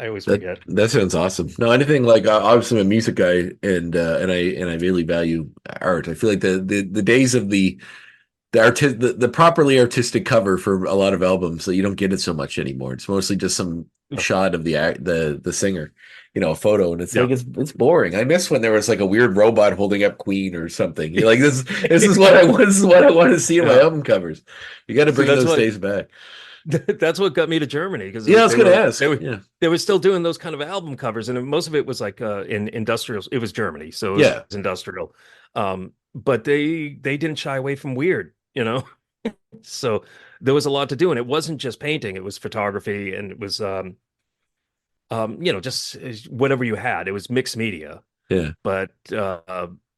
always forget. That sounds awesome. No, anything like obviously I'm a music guy, and I really value art. I feel like the days of the properly artistic cover for a lot of albums that you don't get it so much anymore. It's mostly just some shot of the singer, a photo, and it's like it's boring. I miss when there was like a weird robot holding up Queen or something. You're like this is what I want to see in my album covers. You got to bring those days back. That's what got me to Germany because I was going to ask. They were still doing those kind of album covers, and most of it was like in industrial. It was Germany, so it was industrial. But they didn't shy away from weird. So there was a lot to do, and it wasn't just painting, it was photography, and it was just whatever you had. It was mixed media. But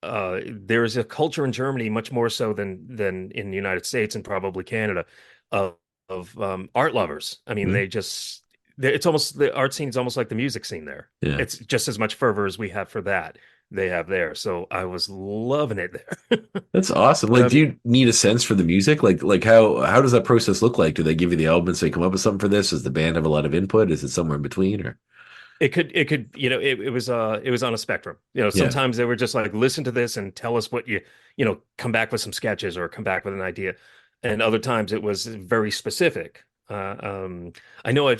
there's a culture in Germany much more so than in the United States and probably Canada of art lovers. I mean, it's almost, the art scene is almost like the music scene there. It's just as much fervor as we have for that they have there. So I was loving it there. That's awesome. Like, do you need a sense for the music? Like how does that process look like? Do they give you the album and say, come up with something for this? Does the band have a lot of input? Is it somewhere in between, or? It could, it was on a spectrum. Sometimes they were just like, listen to this and tell us what come back with some sketches or come back with an idea. And other times it was very specific. I know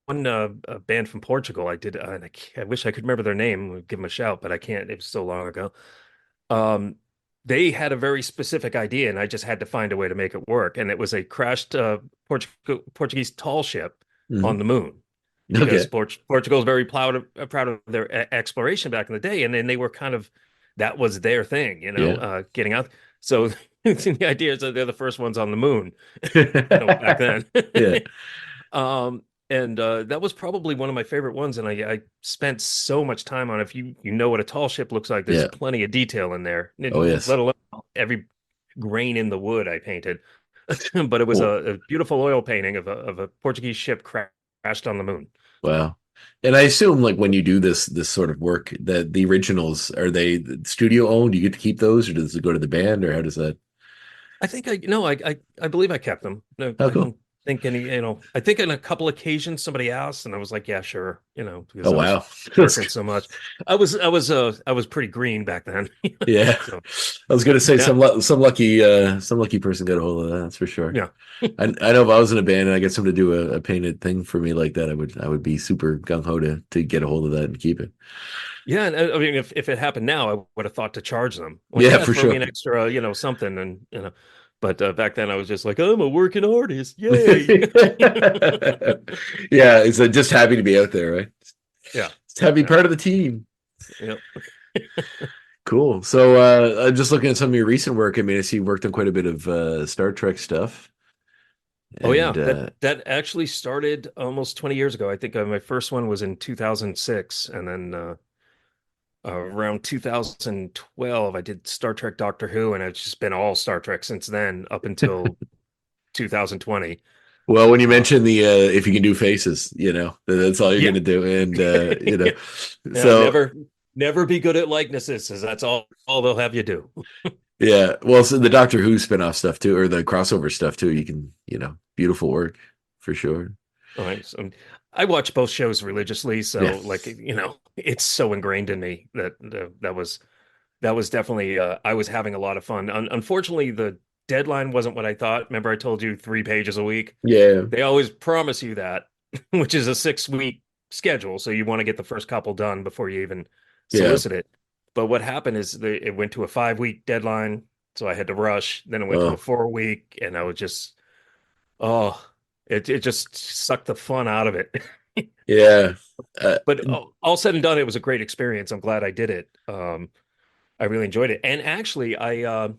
one a band from Portugal I did, and I wish I could remember their name. I'd give them a shout, but I can't. It was so long ago. They had a very specific idea, and I just had to find a way to make it work. And it was a crashed Portuguese tall ship on the moon. Because Portugal is very proud of their exploration back in the day, and then they were that was their thing, getting out. So the idea is that they're the first ones on the moon back then. And that was probably one of my favorite ones, and I spent so much time on it. If you know what a tall ship looks like, there's plenty of detail in there. Let alone every grain in the wood I painted. But it was a beautiful oil painting of a Portuguese ship crashed on the moon. Wow. And I assume, like, when you do this sort of work, that the originals, are they studio owned? Do you get to keep those, or does it go to the band, or how does that? I think I believe I kept them. Oh, cool. thinking, I think on a couple occasions somebody asked, and I was like, yeah, sure, because Oh I was wow. working so much. I was pretty green back then. Yeah. So I was gonna say yeah, some lucky person got a hold of that, that's for sure. yeah, I know if I was in a band and I get someone to do a painted thing for me like that, I would be super gung ho to get a hold of that and keep it. yeah. And I mean, if it happened now, I would have thought to charge them. Like, Yeah, yeah, for throw me sure. an extra, something, and But back then, I was just like, I'm a working artist, yay! Yeah, it's just happy to be out there, right? Yeah, Just happy to be yeah, part of the team. yeah. Cool. So I'm just looking at some of your recent work. I mean, I see you worked on quite a bit of Star Trek stuff. Oh yeah, And that actually started almost 20 years ago. I think my first one was in 2006, and then around 2012, I did Star Trek Doctor Who, and it's just been all Star Trek since then up until 2020. well, when you Uh, mentioned the if you can do faces, that's all you're yeah, gonna do. And yeah, so never be good at likenesses, because that's all they'll have you do. yeah, well, so the Doctor Who spin-off stuff too, or the crossover stuff too, you can, beautiful work for sure. All right, so I watch both shows religiously, Yeah. so like it's so ingrained in me that that was definitely I was having a lot of fun. Unfortunately, the deadline wasn't what I thought. Remember, I told you 3 pages a week. Yeah. They always promise you that, which is a 6 week schedule, so you want to get the first couple done before you even Yeah. solicit it. But what happened is it went to a 5 week deadline, so I had to rush. Then it went to a Oh, 4 week, and I was just oh, it just sucked the fun out of it. yeah. But all said and done, it was a great experience. I'm glad I did it. I really enjoyed it. And actually, I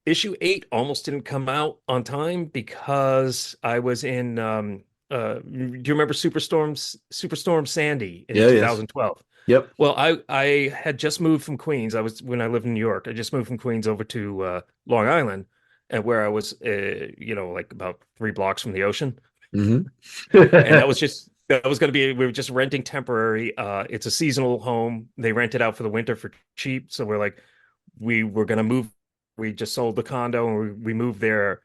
issue 8 almost didn't come out on time because I was in do you remember Superstorm Sandy in Yeah, yes. 2012? Yep. Well, I had just moved from Queens. I was when I lived in New York. I just moved from Queens over to Long Island, and where I was like about 3 blocks from the ocean. Hmm. And that was going to be, we were just renting temporary. It's a seasonal home. They rent it out for the winter for cheap. So we're like, we were going to move. We just sold the condo, and we moved there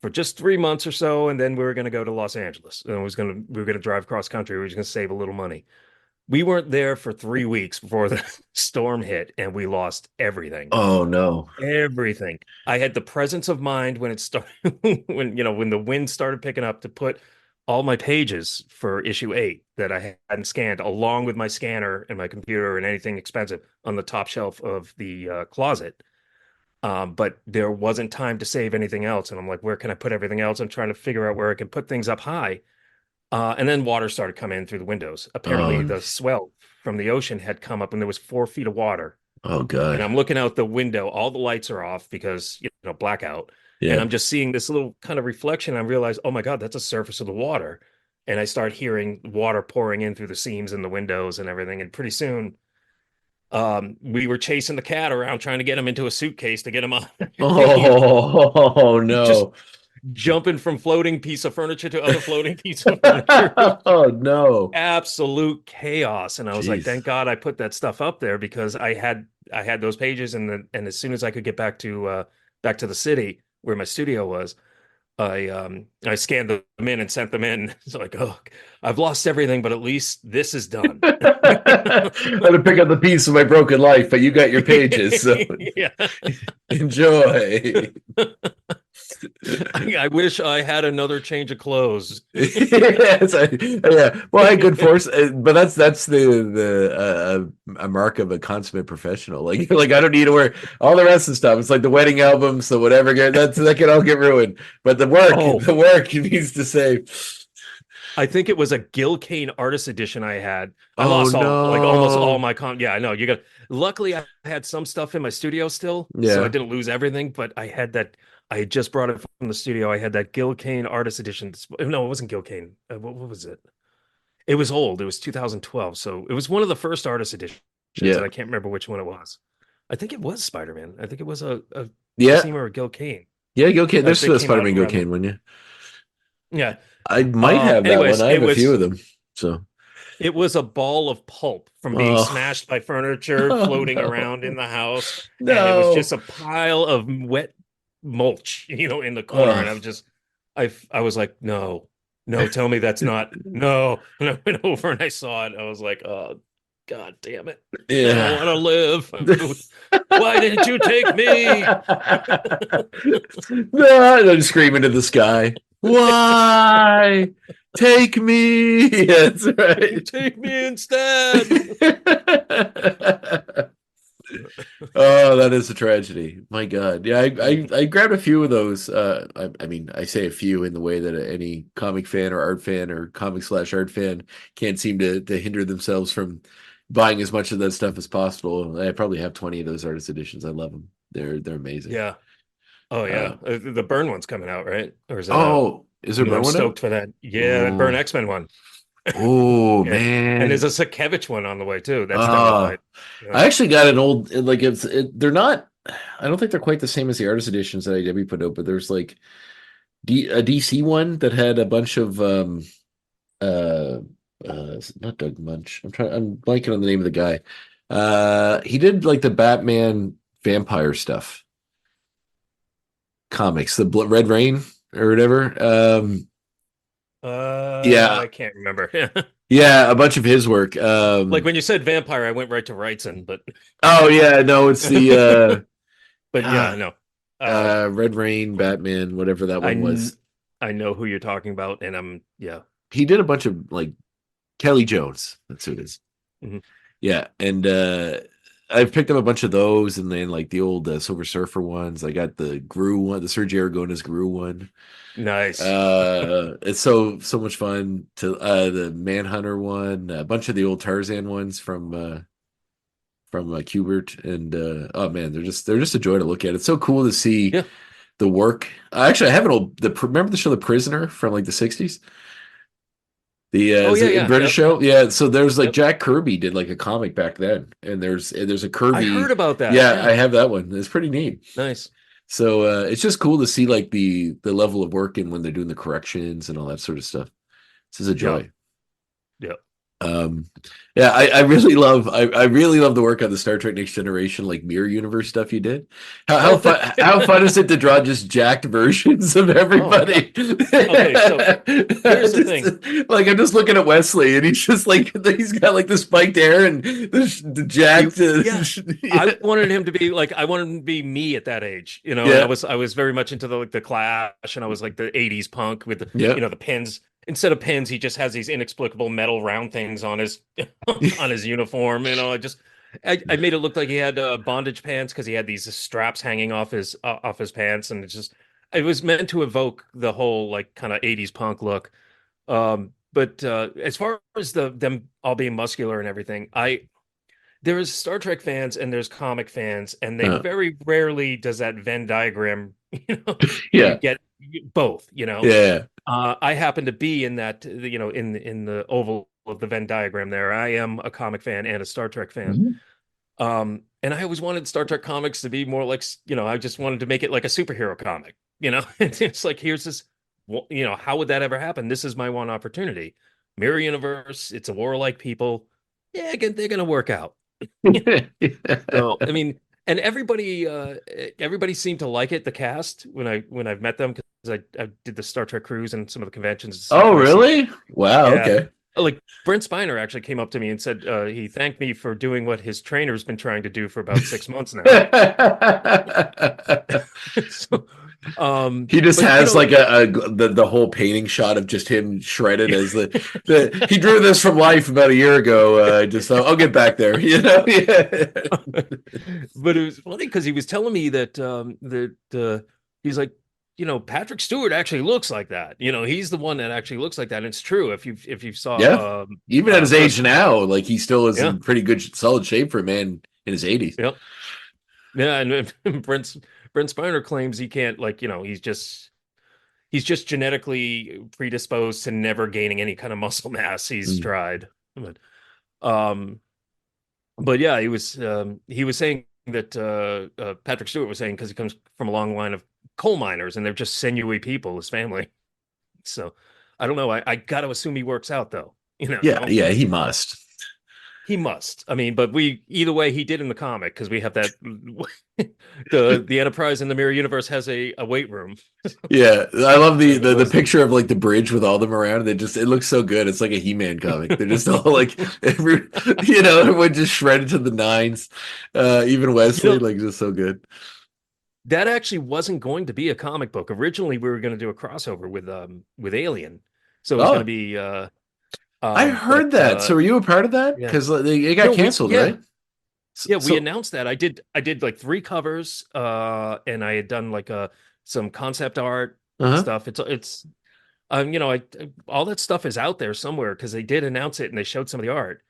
for just 3 months or so. And then we were going to go to Los Angeles, and we were going to drive cross country. We were just going to save a little money. We weren't there for 3 weeks before the storm hit, and we lost everything. Oh no. Everything. I had the presence of mind when it started, when the wind started picking up, to put all my pages for issue 8 that I hadn't scanned, along with my scanner and my computer and anything expensive, on the top shelf of the closet. But there wasn't time to save anything else. And I'm like, where can I put everything else? I'm trying to figure out where I can put things up high. And then water started coming in through the windows. Apparently, Oh, the swell from the ocean had come up, and there was 4 feet of water. oh And God. I'm looking out the window. All the lights are off because, blackout. And Yeah. I'm just seeing this little kind of reflection. I realize, oh my God, that's a surface of the water. And I start hearing water pouring in through the seams in the windows and everything. And pretty soon, we were chasing the cat around, trying to get him into a suitcase to get him on. Oh Just no. jumping from floating piece of furniture to other floating piece of furniture. Oh no. Absolute chaos. And I was like, Jeez. thank God I put that stuff up there, because I had those pages, and as soon as I could get back to the city where my studio was, I scanned them in and sent them in. It's like, oh, I've lost everything, but at least this is done. I had to pick up the piece of my broken life, but you got your pages, so Yeah. enjoy. I wish I had another change of clothes. Yes, yeah. Well, I had good force, but that's the a mark of a consummate professional. Like I don't need to wear all the rest of the stuff. It's like the wedding albums, so whatever. That can all get ruined. But Oh, the work needs to say. I think it was a Gil Kane artist edition I had. I Oh lost almost all no. my Yeah, I know. Luckily, I had some stuff in my studio still, so I Yeah. didn't lose everything. But I had that. I had just brought it from the studio. I had that Gil Kane artist edition. No, it wasn't Gil Kane. What was it? It was old. It was 2012. So it was one of the first artist editions, Yeah. and I can't remember which one it was. I think it was Spider-Man. I think it was a Yeah. Cosima or Gil Kane. Yeah. Go Kane. There's They the came out Spider-Man Go around Kane one. Yeah. Yeah. I might have that Anyways, one. I have a few of them. So. it was a ball of pulp from being Oh. smashed by furniture, Oh floating no. around in the house. And it was No. just a pile of wet mulch, in the corner. And Oh. I was like, no, tell me that's not no. And I went over and I saw it. I was like, oh, God damn it. I don't want to live. Why didn't you take me? No, I'm screaming to the sky. Why? Take me. That's right. Take me instead. Oh, that is a tragedy. My God. Yeah, I grabbed a few of those. I mean, I say a few in the way that any comic fan or art fan or comic/art fan can't seem to hinder themselves from buying as much of that stuff as possible. I probably have 20 of those artist editions. I love them. They're amazing. Yeah. Oh yeah. The Burn one's coming out, right? Or is that Oh, is there I'm one stoked for that. Yeah, that Burn X-Men one. Oh Yeah. man. And there's a Sakevich one on the way too. That's downright. I actually got an old like they're not I don't think they're quite the same as the artist editions that IDW put out, but there's like a DC one that had a bunch of not Doug Munch. I'm blanking on the name of the guy. He did like the Batman vampire stuff. Comics, the Red Rain or whatever. Yeah. I can't remember. Yeah, a bunch of his work. Like when you said vampire, I went right to Wrightson, but oh yeah, no, it's the but yeah, no. Red Rain, Batman, whatever that one was. I know who you're talking about, and he did a bunch of like Kelly Jones. That's who it is. Mm-hmm. Yeah, and I've picked up a bunch of those, and then like the old Silver Surfer ones. I got the Gru one, the Sergio Aragonés Gru one. Nice. It's so much fun to the Manhunter one, a bunch of the old Tarzan ones from Kubert, and oh man, they're just a joy to look at. It's so cool to see the work. Actually, I have remember the show The Prisoner from like the 60s? The British show. Yeah, so there's like Jack Kirby did like a comic back then, and there's a Kirby. I heard about that. Yeah, I have that one. It's pretty neat. Nice. So it's just cool to see like the level of work and when they're doing the corrections and all that sort of stuff. This is a joy. Yeah. Yeah, I really love the work on the Star Trek Next Generation like mirror universe stuff you did. How fun is it to draw just jacked versions of everybody? Okay, so here's the thing. Like I'm just looking at Wesley and he's just like he's got like the spiked hair and the jacked. I wanted him to be like I wanted him to be me at that age. You know, I was very much into the Clash, and I was like the 80s punk with the the pins. Instead of pins, he just has these inexplicable metal round things on his on his uniform. You know, I made it look like he had bondage pants because he had these straps hanging off his pants, and it was meant to evoke the whole like kind of 80s punk look. But as far as them all being muscular and everything, there's Star Trek fans and there's comic fans, and they very rarely does that Venn diagram, get both, Yeah. I happen to be in that, in the oval of the Venn diagram there. I am a comic fan and a Star Trek fan. Mm-hmm. And I always wanted Star Trek comics to be more like, I just wanted to make it like a superhero comic, it's like, here's this, how would that ever happen? This is my one opportunity. Mirror universe. It's a warlike people. Yeah, they're going to work out. So, I mean, and everybody seemed to like it. The cast when I've met them, because I did the Star Trek cruise and some of the conventions. Oh, really? Wow. Yeah. Okay. Like Brent Spiner actually came up to me and said he thanked me for doing what his trainer's been trying to do for about 6 months now. So, he just has like the whole painting shot of just him shredded as he drew this from life about a year ago. Just thought, I'll get back there, But it was funny because he was telling me that he's like, Patrick Stewart actually looks like that. He's the one that actually looks like that. And it's true. If you saw, even at his age now, like he still is in pretty good, solid shape for a man in his 80s. Yep. Yeah, and Brent Spiner claims he can't, he's just genetically predisposed to never gaining any kind of muscle mass. He's tried, but yeah, he was saying that Patrick Stewart was saying because he comes from a long line of coal miners and they're just sinewy people, his family. So I don't know. I got to assume he works out though. Yeah, he must. He must. I mean, but either way he did in the comic because we have that the Enterprise in the Mirror Universe has a weight room. Yeah, I love the It was- picture of like the bridge with all them around. It looks so good. It's like a He-Man comic. They're just all like, everyone just shredded to the nines. Even Wesley, like, just so good. That actually wasn't going to be a comic book. Originally, we were going to do a crossover with Alien, so it was going to be. I heard that. So were you a part of that? Yeah. Because it got canceled, right? Yeah, we announced that. I did like 3 covers, and I had done like some concept art stuff. It's all that stuff is out there somewhere because they did announce it and they showed some of the art.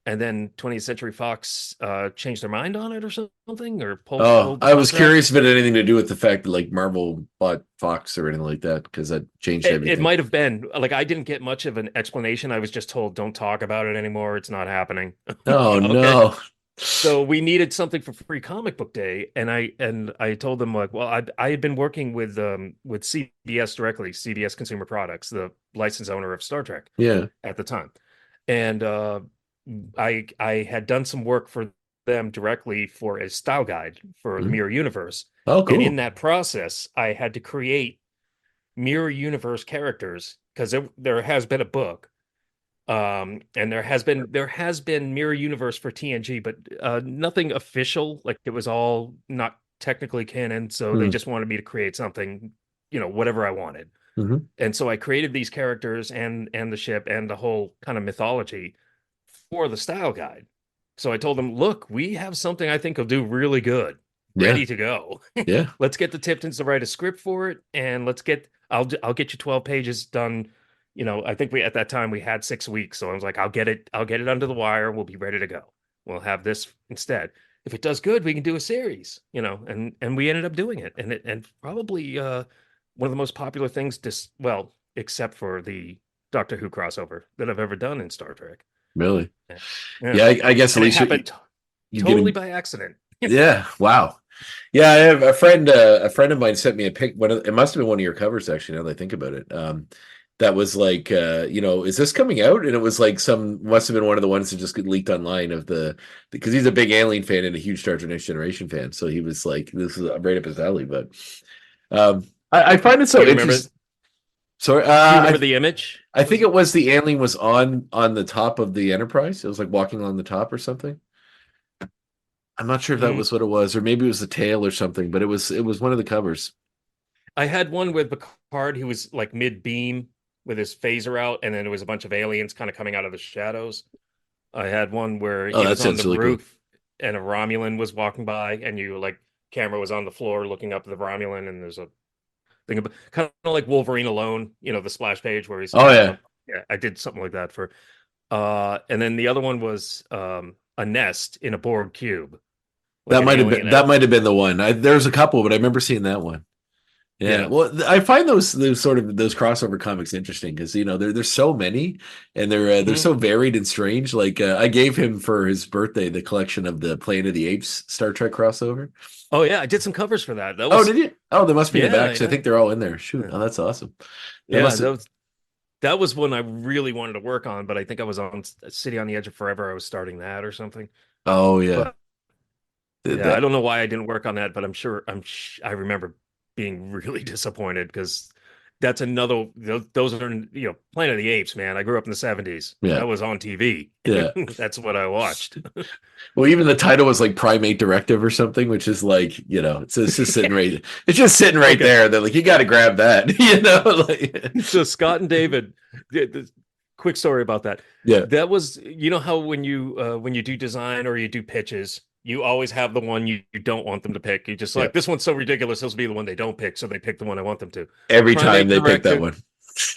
And then 20th Century Fox changed their mind on it or something, or pulled I was curious if it had anything to do with the fact that like Marvel bought Fox or anything like that, because that changed everything. It might have been. Like, I didn't get much of an explanation. I was just told, don't talk about it anymore. It's not happening. Oh, Okay. no. So we needed something for Free Comic Book Day, and I told them, like, well, I had been working with CBS directly, CBS Consumer Products, the license owner of Star Trek, at the time, and I had done some work for them directly for a style guide for the Mirror Universe. Oh, cool. And in that process, I had to create Mirror Universe characters because there has been a book. And there has been Mirror Universe for TNG, but nothing official. Like, it was all not technically canon, so they just wanted me to create something, whatever I wanted. And so I created these characters and the ship and the whole kind of mythology for the style guide. So I told them, look, we have something I think will do really good, ready to go. Yeah. Let's get the Tiptons to write a script for it, and I'll get you 12 pages done. I think at that time we had 6 weeks. So I was like, I'll get it under the wire. We'll be ready to go. We'll have this instead. If it does good, we can do a series, and we ended up doing it. And probably one of the most popular things, except for the Doctor Who crossover, that I've ever done in Star Trek. Really? Yeah, I guess at least it happened totally by accident. Yeah. Wow. Yeah, I have a friend of mine sent me a pic. It must have been one of your covers, actually, now that I think about it. That was like, is this coming out? And it was like must have been one of the ones that just got leaked online because he's a big Alien fan and a huge Star Trek Next Generation fan. So he was like, this is right up his alley. But I find it so interesting. Sorry, do you remember the image? I think it was the alien was on the top of the Enterprise. It was like walking on the top or something. I'm not sure if that was what it was, or maybe it was the tail or something. But it was one of the covers. I had one with Picard who was like mid-beam with his phaser out, and then there was a bunch of aliens kind of coming out of the shadows. I had one where he was on the roof, and a Romulan was walking by, and camera was on the floor looking up at the Romulan, and there's a thing about kind of like Wolverine Alone, the splash page where he's yeah, I did something like that for and then the other one was a nest in a Borg cube. That might have been the one. There's a couple, but I remember seeing that one. Yeah. Well, I find those crossover comics interesting because there's so many and they're so varied and strange. Like I gave him for his birthday the collection of the Planet of the Apes Star Trek crossover. Oh yeah, I did some covers for that. Oh, did you? Oh, they must be in the back. So I think they're all in there. Shoot, oh, that's awesome. That was one I really wanted to work on, but I think I was on City on the Edge of Forever. I was starting that or something. Oh yeah. I don't know why I didn't work on that, but I remember being really disappointed because that's another. Those are Planet of the Apes, man. I grew up in the 70s. Yeah, that was on TV. Yeah, that's what I watched. Well, even the title was like Primate Directive or something, which is like it's just sitting right. It's just sitting right there. They're like, you got to grab that. So Scott and David. Quick story about that. Yeah, that was how when you do design or you do pitches, you always have the one you don't want them to pick. You just like, this one's so ridiculous, this will be the one they don't pick, so they pick the one I want them to. Every time they pick that one.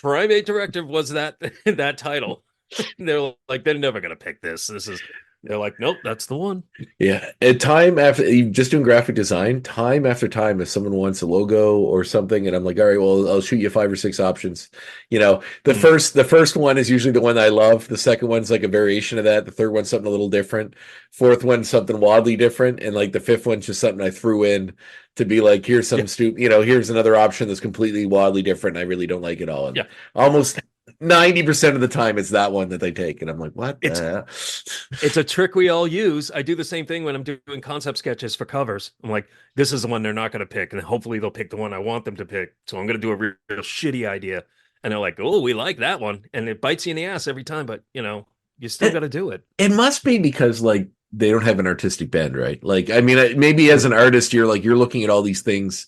Primate Directive was that title. They're like, they're never going to pick this. They're like, nope, that's the one. Yeah. At time after you just doing graphic design, time after time, if someone wants a logo or something, and I'm like, all right, well, I'll shoot you 5 or 6 options. The first one is usually the one I love. The second one's like a variation of that. The third one's something a little different. Fourth one's something wildly different. And like the fifth one's just something I threw in to be like, here's some here's another option that's completely wildly different. And I really don't like it all. And 90% of the time it's that one that they take, and I'm like, what the hell? It's a trick we all use. I do the same thing when I'm doing concept sketches for covers. I'm like, this is the one they're not going to pick, and hopefully they'll pick the one I want them to pick. So I'm going to do a real shitty idea, and they're like, oh, we like that one, and it bites you in the ass every time. But you still got to do it. It must be because like they don't have an artistic bend, right? Like, I mean, maybe as an artist, you're looking at all these things,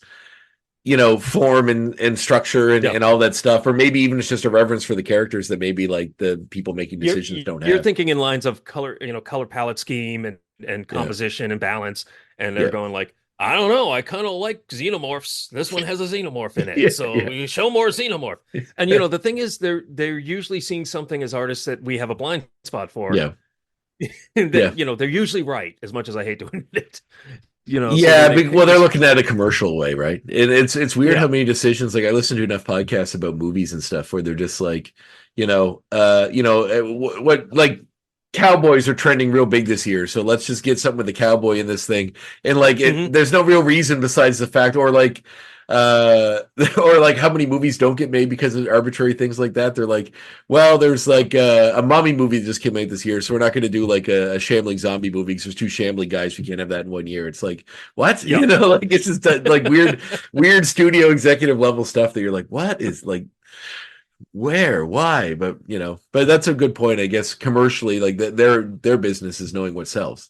form and structure and all that stuff, or maybe even it's just a reverence for the characters that maybe like the people making decisions don't have. You're thinking in lines of color, color palette scheme and composition and balance, and they're going like, I don't know, I kind of like xenomorphs. This one has a xenomorph in it, so we show more xenomorph. And the thing is, they're usually seeing something as artists that we have a blind spot for. Yeah. They're usually right, as much as I hate to admit it. Well, they're looking at a commercial way, right? And it's weird how many decisions. Like I listen to enough podcasts about movies and stuff where they're just like, what like cowboys are trending real big this year, so let's just get something with the cowboy in this thing, and like there's no real reason besides the fact, or like how many movies don't get made because of arbitrary things like that. They're like, well, there's like a mummy movie that just came out this year, so we're not going to do like a shambling zombie movie because there's 2 shambling guys. We can't have that in 1 year. It's like, what? Like it's just like weird studio executive level stuff that you're like, what is like, where, why? But but that's a good point, I guess. Commercially, like their business is knowing what sells.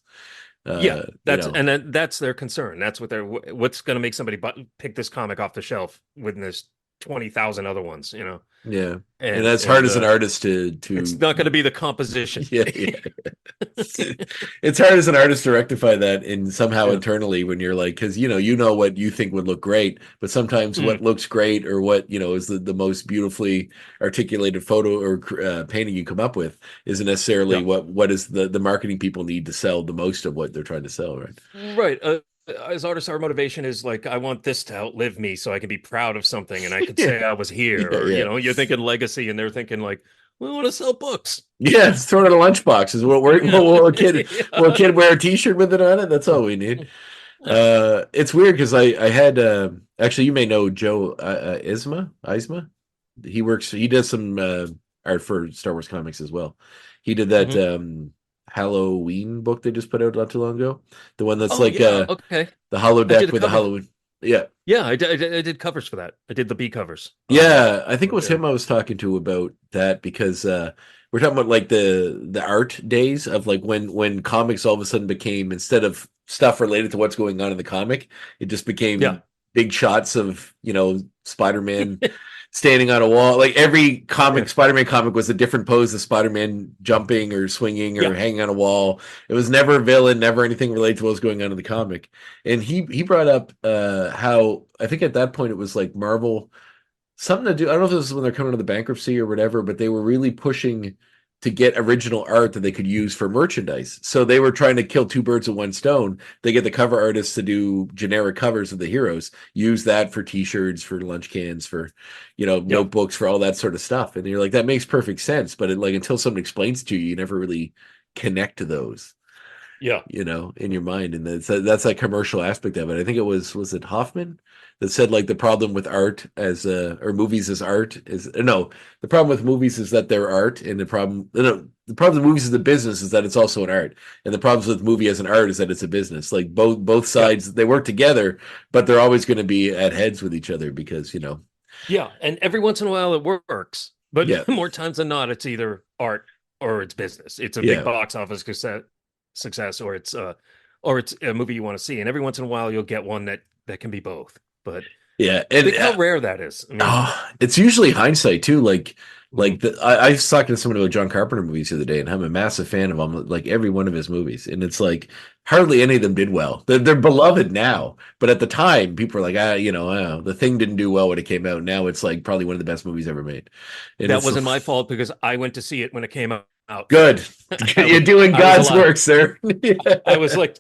That's their concern. That's what's going to make somebody pick this comic off the shelf when there's 20,000 other ones, Yeah, and that's hard as an artist to. It's not going to be the composition. It's hard as an artist to rectify that in somehow internally when you're like, because you know what you think would look great, but sometimes what looks great or what is the most beautifully articulated photo or painting you come up with isn't necessarily what is the marketing people need to sell the most of what they're trying to sell, right? Right. As artists, our motivation is like, I want this to outlive me so I can be proud of something and I can say I was here. Or, you're thinking legacy and they're thinking like, we want to sell books. Yeah, it's thrown in a lunchbox. Is what will a kid wear a t-shirt with it on it? That's all we need. It's weird because I had actually, you may know Joe Eisma. He does some art for Star Wars comics as well. He did that Halloween book they just put out not too long ago. The one that's the holodeck with the Halloween. Yeah, I did covers for that. I did the B covers. Yeah, I think it was him I was talking to about that because we're talking about like the art days of like when comics all of a sudden became, instead of stuff related to what's going on in the comic, it just became big shots of Spider-Man standing on a wall. Like every Spider-Man comic was a different pose of Spider-Man jumping or swinging or hanging on a wall. It was never a villain, never anything related to what was going on in the comic. And he brought up how I think at that point it was like Marvel, something to do. I don't know if this is when they're coming to the bankruptcy or whatever, but they were really pushing to get original art that they could use for merchandise. So they were trying to kill 2 birds with 1 stone. They get the cover artists to do generic covers of the heroes, use that for t-shirts, for lunch cans, for, notebooks, for all that sort of stuff. And you're like, that makes perfect sense. But until someone explains it to you, you never really connect to those. Yeah. In your mind. And that's that commercial aspect of it. I think it was it Hoffman that said like the problem with art or movies as art is the problem with movies is that they're art, and the problem with movies as a business is that it's also an art, and the problems with movie as an art is that it's a business. Like both sides, they work together, but they're always going to be at heads with each other because and every once in a while it works, but more times than not it's either art or it's business. It's a big box office success or it's a movie you want to see, and every once in a while you'll get one that can be both. But and think how rare that is. I mean, it's usually hindsight too. I was talking to someone about John Carpenter movies the other day, and I'm a massive fan of him, like every one of his movies. And it's like hardly any of them did well. They're beloved now, but at the time, people were like, The Thing didn't do well when it came out. Now it's like probably one of the best movies ever made. And that wasn't my fault because I went to see it when it came out. Good. You're doing God's work, sir. I was like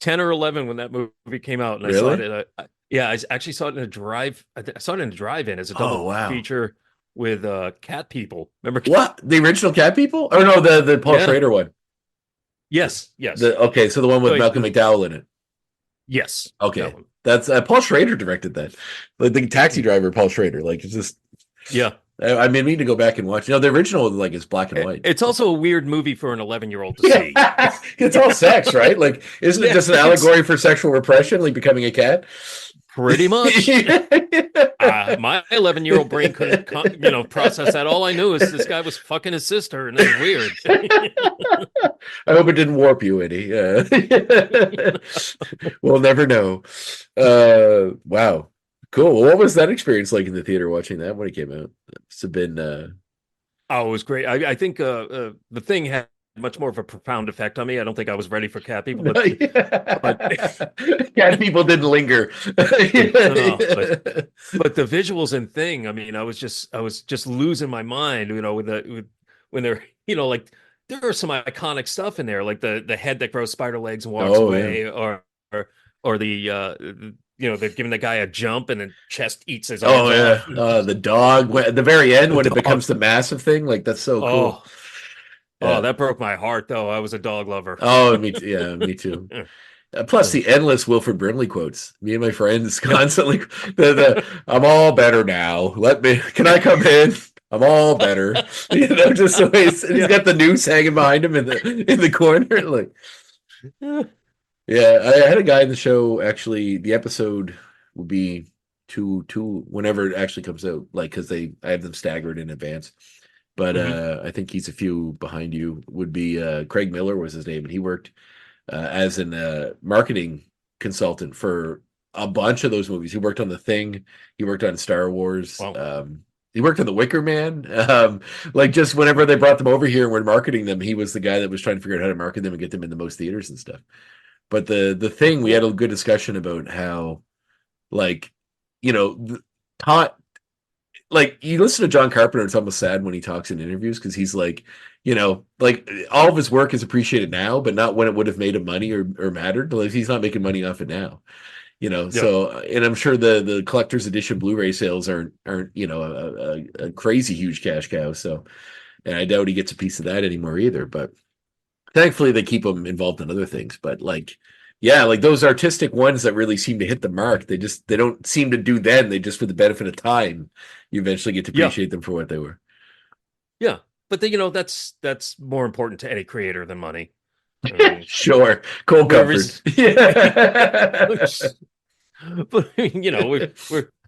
10 or 11 when that movie came out, and I saw it. I actually saw it in a drive. I saw it in a drive-in as a double feature with Cat People. Remember what? The original Cat People? Or no, the Paul Schrader one. Yes. So the one with Malcolm McDowell in it. Yes. Okay. That's Paul Schrader directed that. Like the Taxi Driver, Paul Schrader. Like it's just I mean, I need to go back and watch. The original like is black and white. It's also a weird movie for an 11-year-old to see. It's all sex, right? Like, isn't it just an allegory for sexual repression, like becoming a cat? Pretty much. My 11-year-old brain couldn't, process that. All I knew is this guy was fucking his sister, and it's weird. I hope it didn't warp you, Eddie. We'll never know. Wow. Cool. Well, what was that experience like in the theater watching that when it came out? It's been. Oh, it was great. I think the thing had much more of a profound effect on me. I don't think I was ready for cat people, but cat people didn't linger. But the visuals and thing. I mean, I was just losing my mind. When they're like there are some iconic stuff in there, like the head that grows spider legs and walks away, yeah. or the they're giving the guy a jump and then chest eats his arms off. The dog at the very end when it becomes the massive thing, like that's so cool. Oh, that broke my heart though. I was a dog lover. Oh, me too. Yeah, me too. Plus the endless Wilford Brimley quotes. Me and my friends constantly I'm all better now. Can I come in? I'm all better. Just so he's got the noose hanging behind him in the corner. Like, yeah, I had a guy in the show. Actually, the episode will be two whenever it actually comes out. Like, because I have them staggered in advance. But I think he's a few behind you. Would be Craig Miller was his name, and he worked as a marketing consultant for a bunch of those movies. He worked on The Thing. He worked on Star Wars. Wow. He worked on The Wicker Man. Like just whenever they brought them over here and were marketing them, he was the guy that was trying to figure out how to market them and get them in the most theaters and stuff. But the Thing, we had a good discussion about how, like, like you listen to John Carpenter, it's almost sad when he talks in interviews because he's like, like all of his work is appreciated now, but not when it would have made him money or mattered. Like he's not making money off it now. So, and I'm sure the collector's edition Blu-ray sales aren't a crazy huge cash cow. So, and I doubt he gets a piece of that anymore either. But thankfully, they keep him involved in other things. But like those artistic ones that really seem to hit the mark, they don't seem to do then. They just, for the benefit of time, you eventually get to appreciate them for what they were. Yeah, but that's more important to any creator than money. Sure, cold comfort. But we're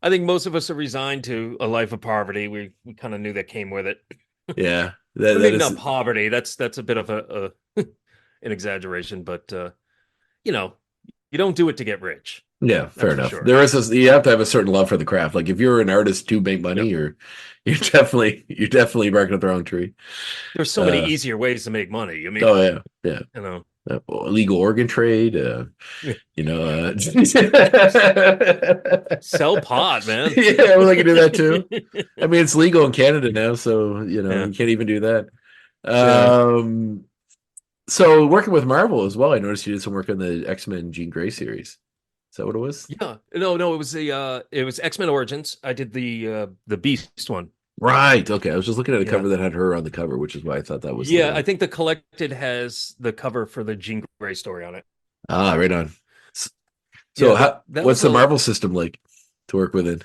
I think most of us are resigned to a life of poverty. We kind of knew that came with it. Yeah, not poverty. That's a bit of an exaggeration, but you don't do it to get rich. Yeah, fair enough. Sure. You have to have a certain love for the craft. Like if you're an artist to make money, you're definitely barking up the wrong tree. There's so many easier ways to make money. I mean, yeah. Illegal organ trade. Sell pot, man. Yeah, well, I can do that too. I mean, it's legal in Canada now, so you can't even do that. So working with Marvel as well, I noticed you did some work on the X-Men Jean Grey series. Is that what it was? Yeah. No, it was X-Men Origins. I did the Beast one. Right. Okay. I was just looking at a cover that had her on the cover, which is why I thought that was. Yeah, I think the Collected has the cover for the Jean Grey story on it. Ah, right on. So what's the Marvel system like to work within?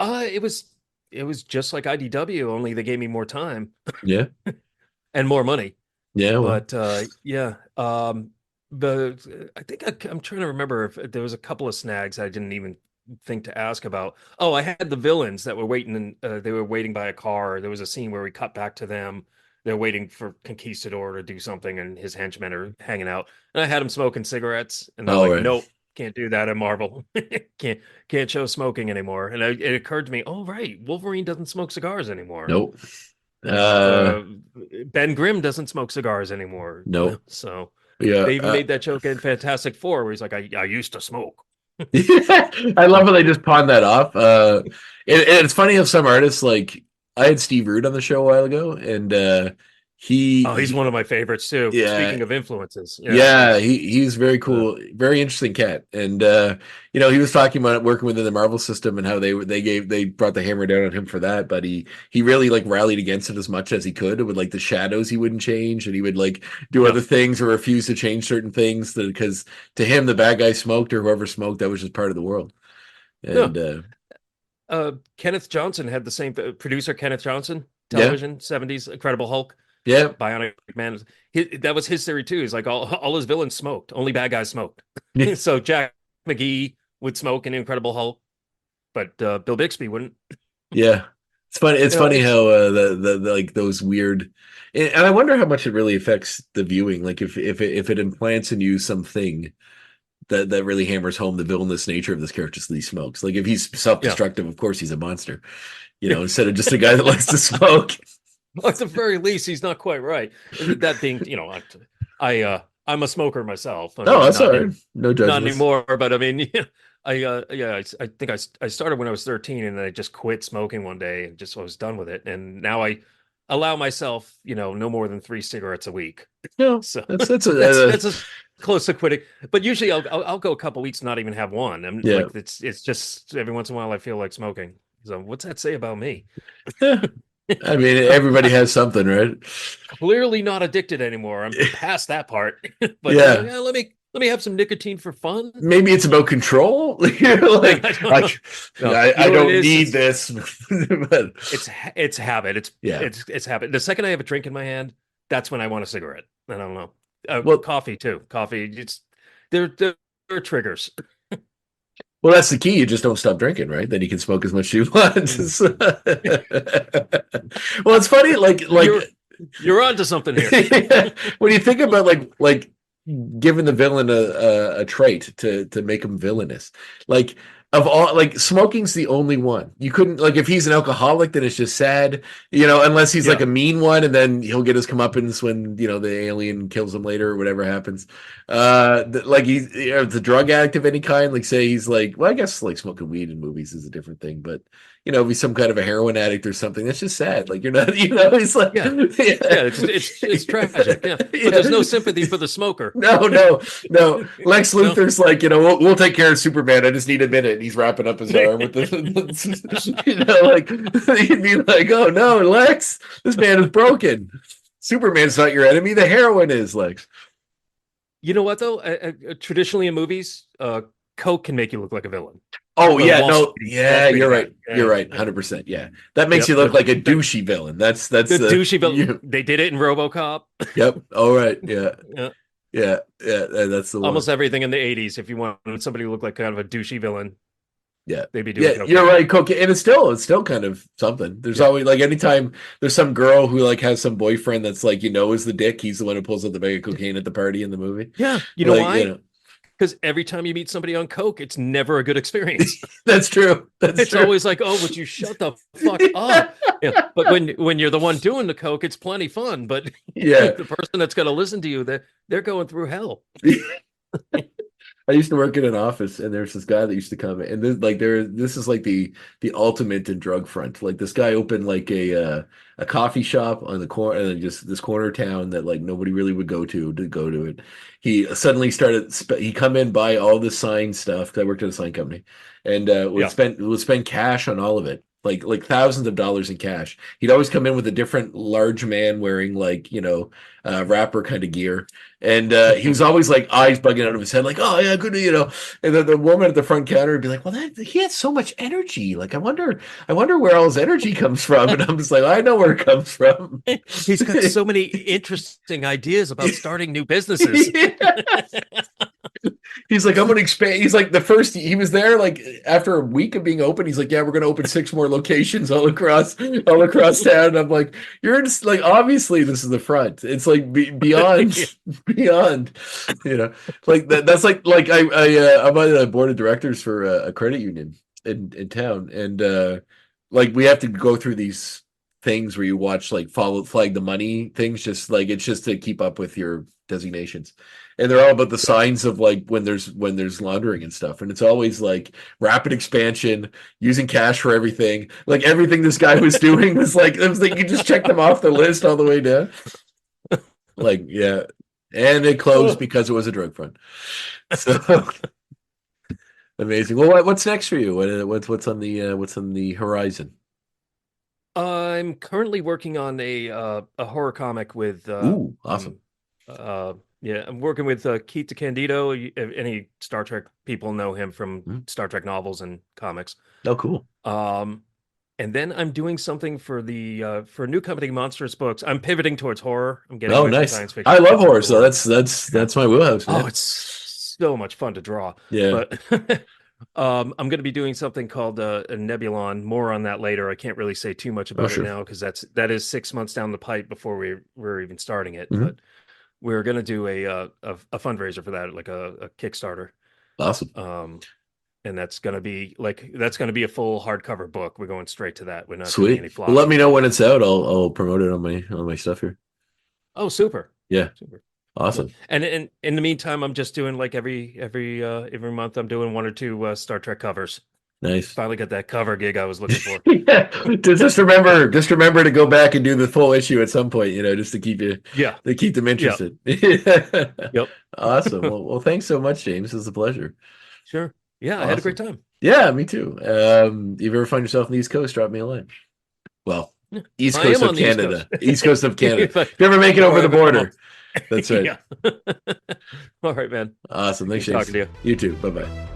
It was just like IDW, only they gave me more time. Yeah. And more money. Yeah. Well. But I think I'm trying to remember if there was a couple of snags I didn't even think to ask about. Oh, I had the villains that were waiting, and they were waiting by a car. There was a scene where we cut back to them. They're waiting for Conquistador to do something, and his henchmen are hanging out. And I had them smoking cigarettes, and they're like, "Nope, can't do that in Marvel. can't show smoking anymore." And it occurred to me, oh right, Wolverine doesn't smoke cigars anymore. Nope. Ben Grimm doesn't smoke cigars anymore. Nope. So. Yeah, they even made that joke in Fantastic Four where he's like, I used to smoke. I love how they just pawned that off. It's funny how some artists, like I had Steve Root on the show a while ago, and he's one of my favorites too. Yeah. Speaking of influences, he's very cool, very interesting cat, and he was talking about working within the Marvel system and how they brought the hammer down on him for that, but he really like rallied against it as much as he could. With like the shadows, he wouldn't change, and he would like do other things or refuse to change certain things because to him the bad guy smoked or whoever smoked, that was just part of the world. And Kenneth Johnson had the same producer. Kenneth Johnson, Yeah, television, 70s, Incredible Hulk, yeah, Bionic Man. That was his theory too. He's like all his villains smoked. Only bad guys smoked. So Jack McGee would smoke in Incredible Hulk, but Bill Bixby wouldn't. yeah. It's funny. It's You know, funny it's how the like those weird, and I wonder how much it really affects the viewing. Like if it implants in you something that really hammers home the villainous nature of this character that he smokes. Like if he's yeah. self-destructive, of course he's a monster. Instead of just a guy that likes to smoke. Well, at the very least, he's not quite right. That being, I'm a smoker myself. I No, mean, that's all right. No not judgments. anymore, but I mean, I think I started when I was 13, and then I just quit smoking one day and just I was done with it. And now I allow myself, no more than 3 cigarettes a week. No, So that's that's as close to quitting. But usually I'll go a couple weeks and not even have one. I'm yeah. like it's just every once in a while I feel like smoking. So what's that say about me? Yeah. I mean, everybody has something, right? Clearly not addicted anymore. I'm past that part. But Yeah. let me have some nicotine for fun. Maybe it's about control. Like I don't need this. But It's habit. yeah. It's habit. The second I have a drink in my hand, that's when I want a cigarette. I don't know. Well, Coffee too. Coffee. They're triggers. well, that's the key. You just don't stop drinking, right? Then you can smoke as much as you want. Well, it's funny, like you're onto something here. when you think about like giving the villain a trait to make him villainous, like of all, like smoking's the only one. You couldn't, like, if he's an alcoholic, then it's just sad, unless he's like a mean one, and then he'll get his comeuppance when the alien kills him later or whatever happens. Like he's the drug addict of any kind, like say he's like, well, I guess like smoking weed in movies is a different thing, but if he's some kind of a heroin addict or something, that's just sad. Like you're not, he's like, it's tragic. Yeah, but there's no sympathy for the smoker. No. Lex Luthor's like, we'll take care of Superman. I just need a minute. And he's wrapping up his arm with the, like he'd be like, oh no, Lex, this man is broken. Superman's not your enemy. The heroine is, Lex. You know what though? Traditionally in movies, Coke can make you look like a villain. Oh yeah, no, yeah, you're right. You're right, 100%. Yeah, that makes you look like a douchey villain. That's the douchey villain. They did it in RoboCop. Yep. All right. Yeah. Yeah. That's the one. Almost everything in the 80s. If you wanted somebody to look like kind of a douchey villain, they'd be doing. Yeah, you're right. Cocaine, and it's still kind of something. There's always, like, anytime there's some girl who like has some boyfriend that's like is the dick. He's the one who pulls out the bag of cocaine at the party in the movie. Yeah, you know why? Because every time you meet somebody on Coke, it's never a good experience. That's true. It's always like, oh, would you shut the fuck up? Yeah. But when you're the one doing the Coke, it's plenty fun. But the person that's going to listen to you, they're going through hell. I used to work in an office, and there's this guy that used to come in, and this is like the ultimate in drug front. Like this guy opened like a coffee shop on the corner, and just this corner town that like nobody really would go to it. He suddenly started. He come in, buy all the sign stuff, because I worked at a sign company, and would spend cash on all of it. Like thousands of dollars in cash. He'd always come in with a different large man wearing like rapper kind of gear, and he was always like eyes bugging out of his head, like, oh yeah, good, And then the woman at the front counter would be like, well, he has so much energy. Like I wonder where all his energy comes from. And I'm just like, I know where it comes from. He's got so many interesting ideas about starting new businesses. He's like, I'm going to expand. He's like, he was there like after a week of being open. He's like, yeah, we're going to open 6 more locations all across town. And I'm like, you're just like, obviously this is the front. It's like beyond, like that's like I'm on the board of directors for a credit union in town. And like we have to go through these things where you watch like flag the money things, just like it's just to keep up with your designations, and they're all about the signs of like when there's laundering and stuff, and it's always like rapid expansion, using cash for everything. Like everything this guy was doing was like, it was like you just checked them off the list all the way down. Like and it closed because it was a drug front. So amazing. Well, what's next for you? What's on the horizon? I'm currently working on a horror comic with Ooh, awesome. Yeah, I'm working with Keith DeCandido. Any Star Trek people know him from Star Trek novels and comics. Oh, cool. And then I'm doing something for for a new company, Monstrous Books. I'm pivoting towards horror. I'm getting Oh, away from nice. science fiction. I love horror, so that's my wheelhouse, man. Oh, it's so much fun to draw. Yeah. But I'm going to be doing something called a Nebulon. More on that later. I can't really say too much about sure. it now because that is 6 months down the pipe before we're even starting it. Mhm. But we're going to do a fundraiser for that, like a Kickstarter. Awesome. And that's going to be a full hardcover book. We're going straight to that. We're not doing Sweet. any Well, let me know floppy. when it's out. I'll promote it on my stuff here. Oh, super. Yeah. Super. Awesome. And in the meantime, I'm just doing like every month I'm doing 1 or 2 Star Trek covers. Nice. Finally got that cover gig I was looking for. Yeah. Just remember to go back and do the full issue at some point, just to keep them interested. Yep. Awesome. Well, thanks so much, James. It was a pleasure. Sure. Yeah, I had a great time. Yeah, me too. If you ever find yourself on the East Coast, drop me a line. Well, East Coast of Canada. East Coast of Canada. If you ever make it over the border. That's right. Yeah. All right, man. Awesome. Thanks, Talking to you. You too. Bye-bye.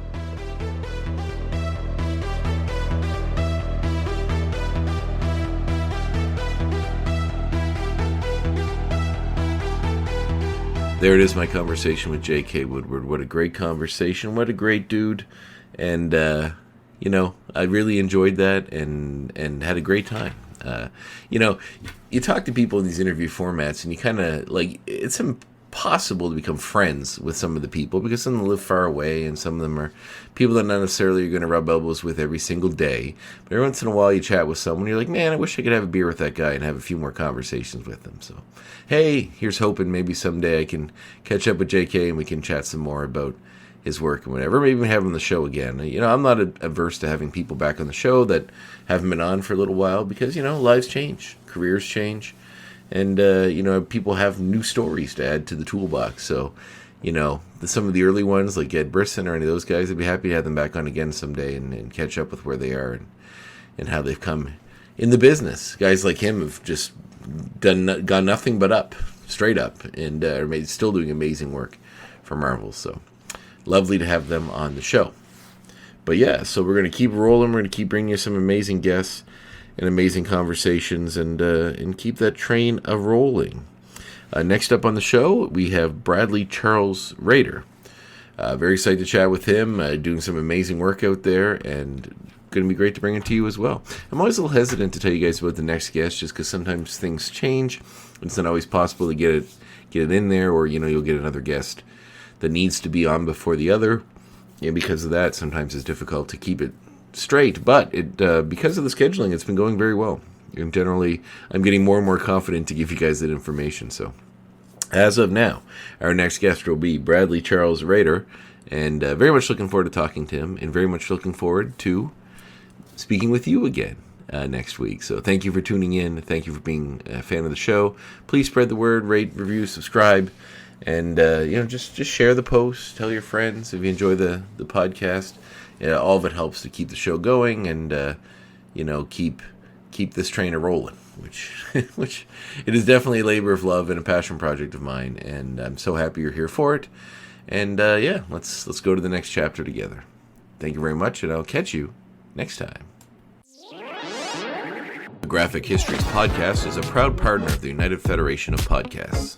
There it is, my conversation with J.K. Woodward. What a great conversation. What a great dude. And, I really enjoyed that and had a great time. You talk to people in these interview formats and you kind of, it's impossible to become friends with some of the people because some of them live far away and some of them are people that not necessarily you're going to rub elbows with every single day. But every once in a while you chat with someone, you're like, man, I wish I could have a beer with that guy and have a few more conversations with them. So, hey, here's hoping maybe someday I can catch up with JK and we can chat some more about his work and whatever. Maybe even have him on the show again. I'm not averse to having people back on the show that haven't been on for a little while because, lives change, careers change. And, people have new stories to add to the toolbox. So, some of the early ones like Ed Brisson or any of those guys, I'd be happy to have them back on again someday and catch up with where they are and how they've come in the business. Guys like him have just gone nothing but up, straight up, and are still doing amazing work for Marvel. So lovely to have them on the show. But yeah, so we're going to keep rolling. We're going to keep bringing you some amazing guests and amazing conversations and keep that train a-rolling. Next up on the show, we have Bradley Charles Rader. Very excited to chat with him, doing some amazing work out there, and going to be great to bring it to you as well. I'm always a little hesitant to tell you guys about the next guest, just because sometimes things change. It's not always possible to get it in there, or you'll get another guest that needs to be on before the other. And because of that, sometimes it's difficult to keep it straight, but because of the scheduling, it's been going very well. And generally, I'm getting more and more confident to give you guys that information. So, as of now, our next guest will be Bradley Charles Rader, and very much looking forward to talking to him, and very much looking forward to speaking with you again next week. So, thank you for tuning in. Thank you for being a fan of the show. Please spread the word, rate, review, subscribe, and just share the post. Tell your friends if you enjoy the podcast. All of it helps to keep the show going and keep this train a rolling, which it is definitely a labor of love and a passion project of mine, and I'm so happy you're here for it. And let's go to the next chapter together. Thank you very much, and I'll catch you next time. The Graphic Histories Podcast is a proud partner of the United Federation of Podcasts.